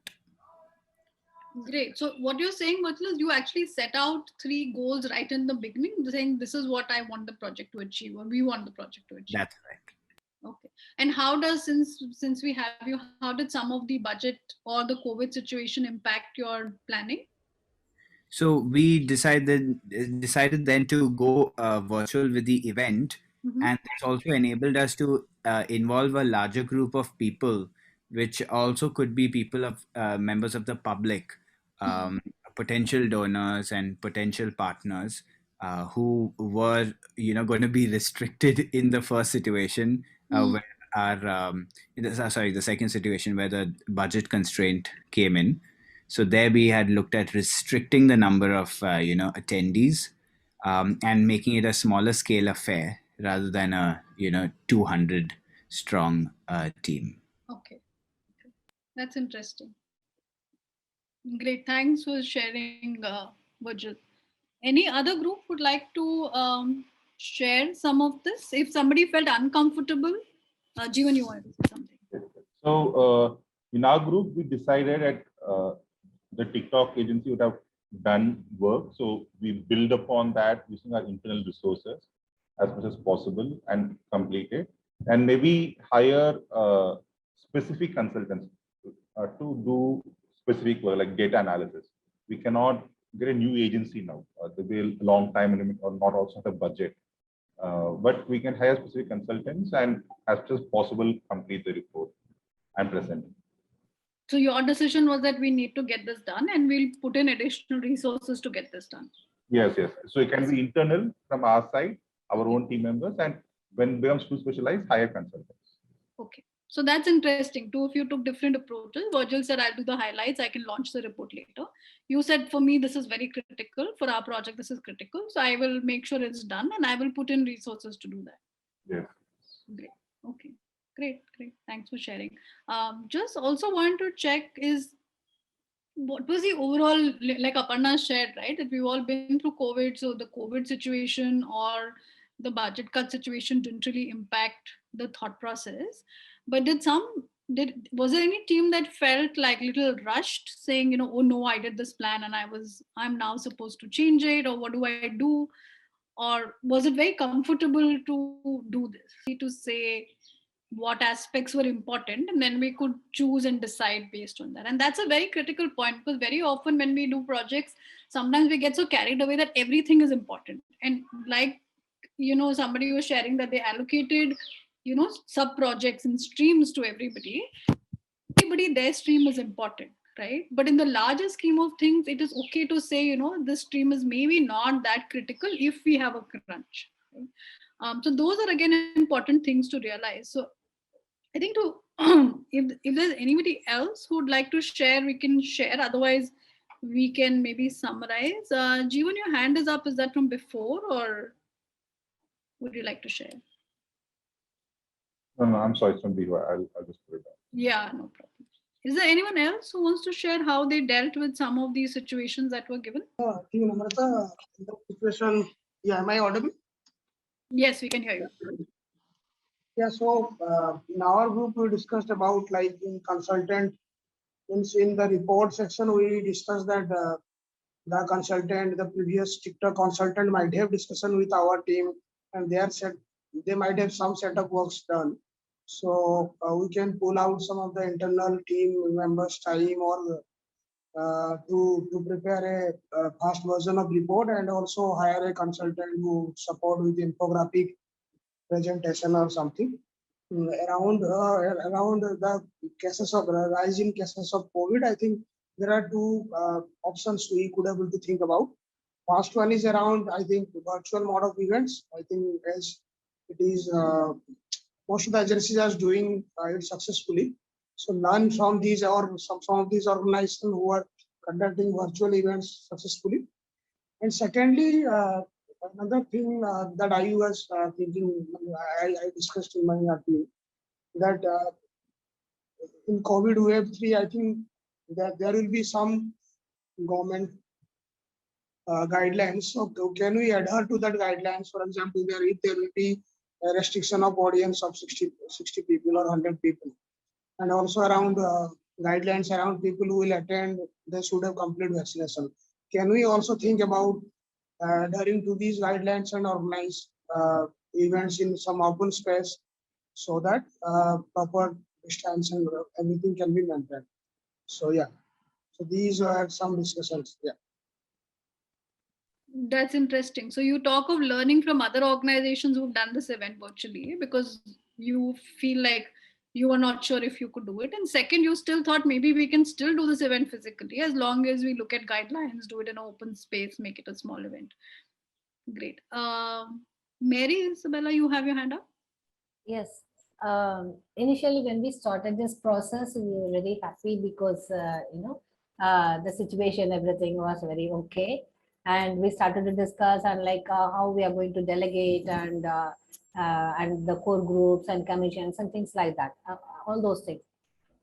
Great. So what you're saying, Vajal, is you actually set out 3 goals right in the beginning, saying this is what I want the project to achieve, or we want the project to achieve. That's right. Okay. And how does, since we have you, how did some of the budget or the COVID situation impact your planning? So we decided then to go virtual with the event, and this also enabled us to involve a larger group of people, which also could be people of members of the public, potential donors and potential partners who were going to be restricted in the first situation, where the second situation where the budget constraint came in. So there we had looked at restricting the number of attendees, and making it a smaller scale affair rather than a 200 strong team. Okay, that's interesting. Great, thanks for sharing, Vajal. Any other group would like to share some of this? If somebody felt uncomfortable, Jeevan, you wanted to say something. So in our group, we decided that the TikTok agency would have done work. So we build upon that using our internal resources as much as possible and complete it. And maybe hire specific consultants to do specific work like data analysis. We cannot get a new agency now. There'll be a long time limit or not also have a budget. But we can hire specific consultants and as much as possible complete the report and present it. So your decision was that we need to get this done and we'll put in additional resources to get this done. Yes. So it can be internal from our side, our own team members, and when it becomes too specialized, hire consultants. Okay. So that's interesting. 2 of you took different approaches. Virgil said, I'll do the highlights. I can launch the report later. You said, for me, this is very critical. For our project, this is critical. So I will make sure it's done and I will put in resources to do that. Yes. Great. Okay. Great. Thanks for sharing. Just also want to check is, what was the overall, like Aparna shared, right? That we've all been through COVID. So the COVID situation or the budget cut situation didn't really impact the thought process. But was there any team that felt like little rushed, saying, oh no, I did this plan and I'm now supposed to change it, or what do I do? Or was it very comfortable to do this, to say what aspects were important, and then we could choose and decide based on that? And that's a very critical point, because very often when we do projects, sometimes we get so carried away that everything is important. And like, somebody was sharing that they allocated sub projects and streams to everybody, their stream is important, right? But in the larger scheme of things, it is okay to say, this stream is maybe not that critical if we have a crunch, right? So those are again important things to realize. So I think if there's anybody else who would like to share, we can share. Otherwise, we can maybe summarize. Jeevan, your hand is up. Is that from before, or would you like to share? No, I'm sorry, it's from before. I'll just put it down. Yeah, no problem. Is there anyone else who wants to share how they dealt with some of these situations that were given? Situation. Yeah, am I audible? Yes, we can hear you. Yeah, so in our group, we discussed about like in consultant, in the report section, we discussed that the consultant, the previous TikTok consultant might have discussion with our team, and they might have some set of works done. So we can pull out some of the internal team members' time or to prepare a fast version of report, and also hire a consultant who support with infographic presentation or something. Around the cases of rising cases of COVID, I think there are two options we could able to think about. First one is around, I think, virtual mode of events. I think as it is most of the agencies are doing it successfully. So learn from these or some of these organizations who are conducting virtual events successfully. And secondly, another thing that I was thinking, I discussed in my RP, that in COVID wave 3, I think that there will be some government guidelines. So can we adhere to that guidelines? For example, if there will be a restriction of audience of 60 people or 100 people, and also around guidelines around people who will attend, they should have complete vaccination. Can we also think about adhering to these guidelines and organize events in some open space so that proper distance and everything can be maintained? So yeah, so these are some discussions. Yeah. That's interesting. So you talk of learning from other organizations who've done this event virtually because you feel like you were not sure if you could do it. And second, you still thought maybe we can still do this event physically as long as we look at guidelines, do it in an open space, make it a small event. Great. Mary, Isabella, you have your hand up? Yes. Initially, when we started this process, we were very happy because, the situation, everything was very okay. And we started to discuss and like how we are going to delegate and the core groups and commissions and things like that, all those things.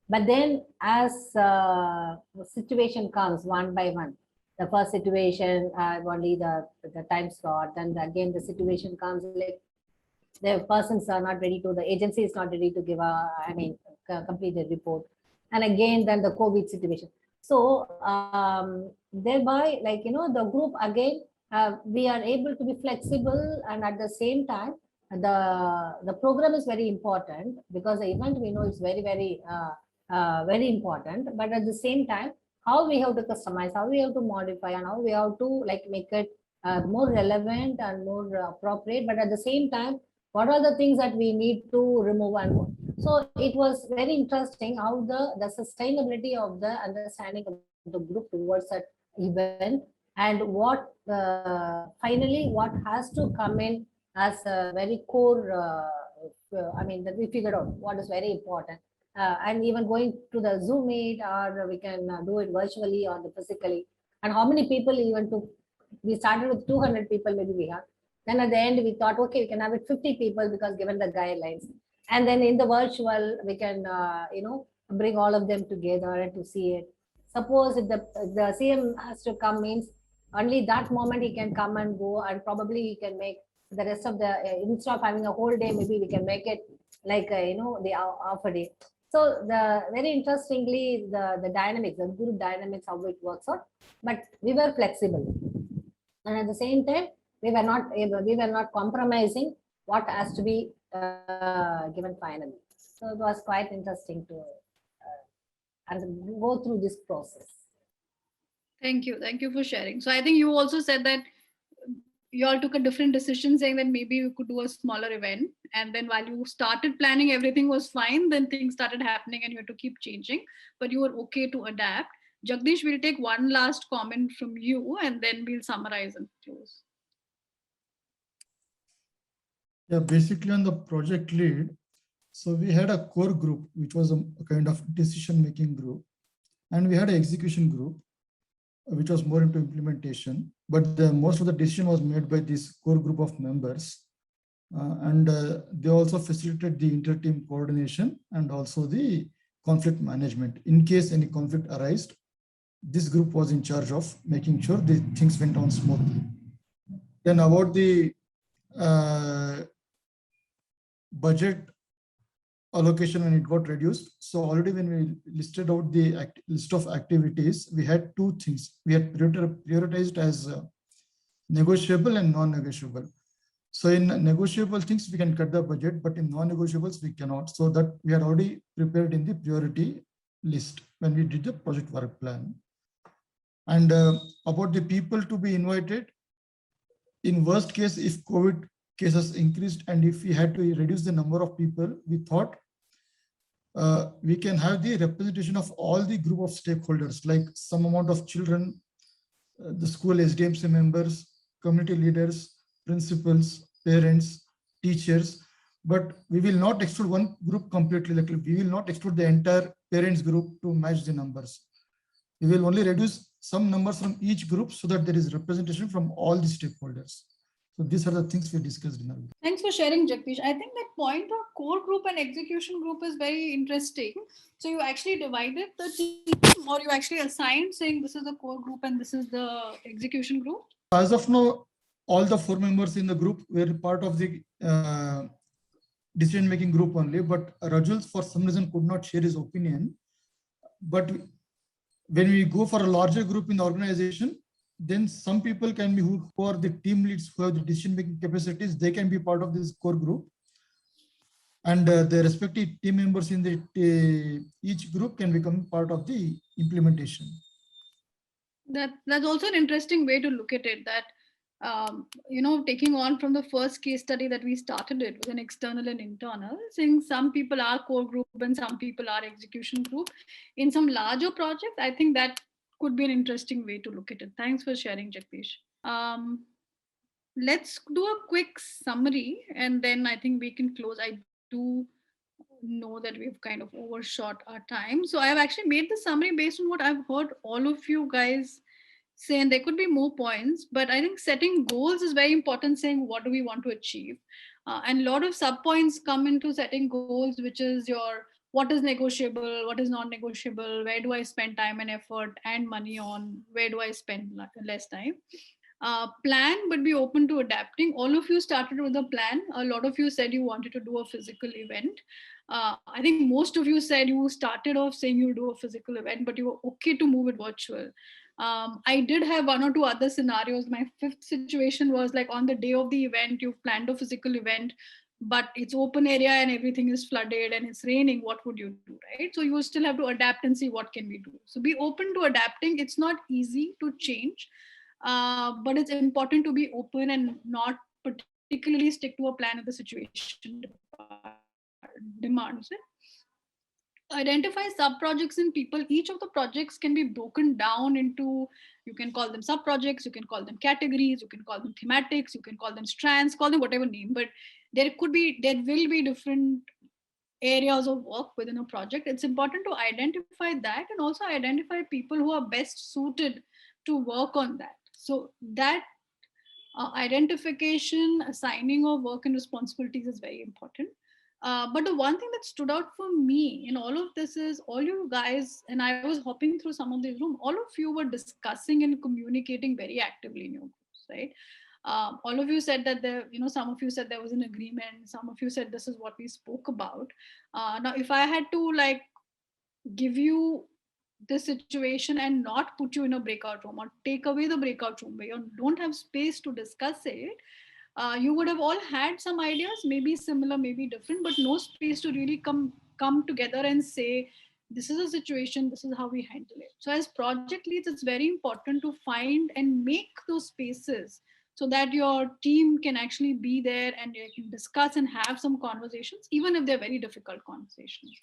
But then as the situation comes one by one, the first situation, only the time slot, then again the situation comes like the persons are not ready to, the agency is not ready to give complete the report. And again, then the COVID situation. So thereby, the group again, we are able to be flexible, and at the same time, the program is very important because the event we know is very, very, very important. But at the same time, how we have to customize, how we have to modify, and how we have to make it more relevant and more appropriate. But at the same time, what are the things that we need to remove and more? So it was very interesting how the sustainability of the understanding of the group towards that event, and what finally what has to come in as a very core, that we figured out what is very important. And even going to the Zoom meet, or we can do it virtually or physically. And how many people even took, we started with 200 people maybe we have. Then at the end, we thought, okay, we can have it 50 people because given the guidelines. And then in the virtual, we can, bring all of them together and to see it. Suppose if the CM has to come, means only that moment he can come and go, and probably he can make the rest of the, instead of having a whole day, maybe we can make it like, the half a day. So very interestingly, the dynamics, the group dynamics, how it works out, but we were flexible. And at the same time, we were not compromising what has to be given finally. So it was quite interesting to go through this process. Thank you. Thank you for sharing. So I think you also said that you all took a different decision, saying that maybe you could do a smaller event. And then while you started planning, everything was fine. Then things started happening and you had to keep changing, but you were okay to adapt. Jagdish, we'll take one last comment from you and then we'll summarize and close. Yeah, basically on the project lead, so we had a core group, which was a kind of decision-making group. And we had an execution group, which was more into implementation. But most of the decision was made by this core group of members. And they also facilitated the inter-team coordination and also the conflict management. In case any conflict arised, this group was in charge of making sure the things went on smoothly. Then about the budget allocation when it got reduced. So already when we listed out the list of activities, we had two things. We had prioritized as negotiable and non-negotiable. So in negotiable things, we can cut the budget, but in non-negotiables, we cannot. So that we had already prepared in the priority list when we did the project work plan. And about the people to be invited, in worst case, if COVID cases increased and if we had to reduce the number of people, we thought we can have the representation of all the group of stakeholders, like some amount of children, the school SDMC members, community leaders, principals, parents, teachers, but we will not exclude one group completely. Like we will not exclude the entire parents group to match the numbers. We will only reduce some numbers from each group so that there is representation from all the stakeholders. So these are the things we discussed in our group. Thanks for sharing, Jagdish. I think that point of core group and execution group is very interesting. So you actually divided the team, or you actually assigned saying this is the core group and this is the execution group? As of now, all the 4 members in the group were part of the decision-making group only, but Rajul for some reason could not share his opinion. But when we go for a larger group in the organization, then some people can be who are the team leads, who have the decision-making capacities, they can be part of this core group. And the respective team members in the each group can become part of the implementation. That's also an interesting way to look at it, that taking on from the first case study that we started it with an external and internal, saying some people are core group and some people are execution group. In some larger projects, I think that could be an interesting way to look at it. Thanks for sharing, Jagdish. Let's do a quick summary and then I think we can close. I do know that we've kind of overshot our time. So I've actually made the summary based on what I've heard all of you guys say, and there could be more points, but I think setting goals is very important, saying what do we want to achieve. And a lot of sub points come into setting goals, which is your what is negotiable, what is non-negotiable, where do I spend time and effort and money on, where do I spend less time. Plan, but be open to adapting. All of you started with a plan. A lot of you said you wanted to do a physical event. I think most of you said you started off saying you do a physical event, but you were okay to move it virtual. I did have 1 or 2 other scenarios. My 5th situation was like on the day of the event, you've planned a physical event, but it's open area and everything is flooded and it's raining. What would you do, right? So you will still have to adapt and see what can we do. So be open to adapting. It's not easy to change, but it's important to be open and not particularly stick to a plan if the situation demands it. Identify sub-projects in people. Each of the projects can be broken down into, you can call them sub-projects, you can call them categories, you can call them thematics, you can call them strands, call them whatever name, but there will be different areas of work within a project. It's important to identify that and also identify people who are best suited to work on that. So that identification, assigning of work and responsibilities is very important. But the one thing that stood out for me in all of this is all you guys, and I was hopping through some of these rooms, all of you were discussing and communicating very actively in your groups, right? All of you said that some of you said there was an agreement, some of you said this is what we spoke about. Now, if I had to like give you this situation and not put you in a breakout room or take away the breakout room where you don't have space to discuss it, you would have all had some ideas, maybe similar, maybe different, but no space to really come together and say, this is a situation, this is how we handle it. So as project leads, it's very important to find and make those spaces so that your team can actually be there and they can discuss and have some conversations, even if they're very difficult conversations.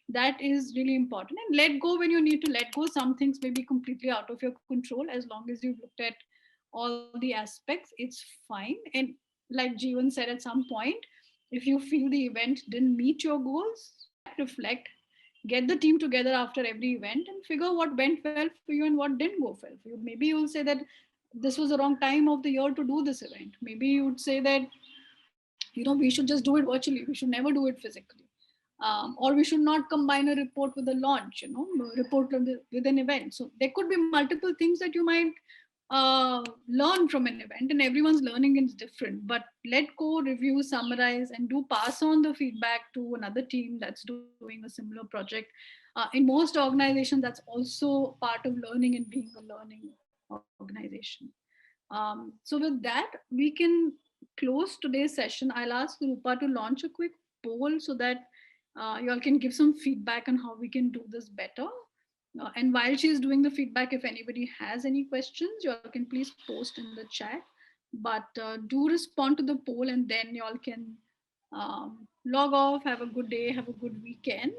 That is really important. And let go when you need to let go. Some things may be completely out of your control. As long as you've looked at all the aspects, it's fine. And like Jeevan said at some point, if you feel the event didn't meet your goals, reflect, get the team together after every event and figure what went well for you and what didn't go well for you. Maybe you'll say that this was the wrong time of the year to do this event. Maybe you'd say that, we should just do it virtually. We should never do it physically. Or we should not combine a report with a launch, report with an event. So there could be multiple things that you might learn from an event, and everyone's learning is different, but let go, review, summarize, and do pass on the feedback to another team that's doing a similar project. In most organizations, that's also part of learning and being a learning organization. So with that, we can close today's session, I'll ask Rupa to launch a quick poll so that you all can give some feedback on how we can do this better. And while she's doing the feedback, if anybody has any questions, you all can please post in the chat. But do respond to the poll, and then you all can log off, have a good day, have a good weekend.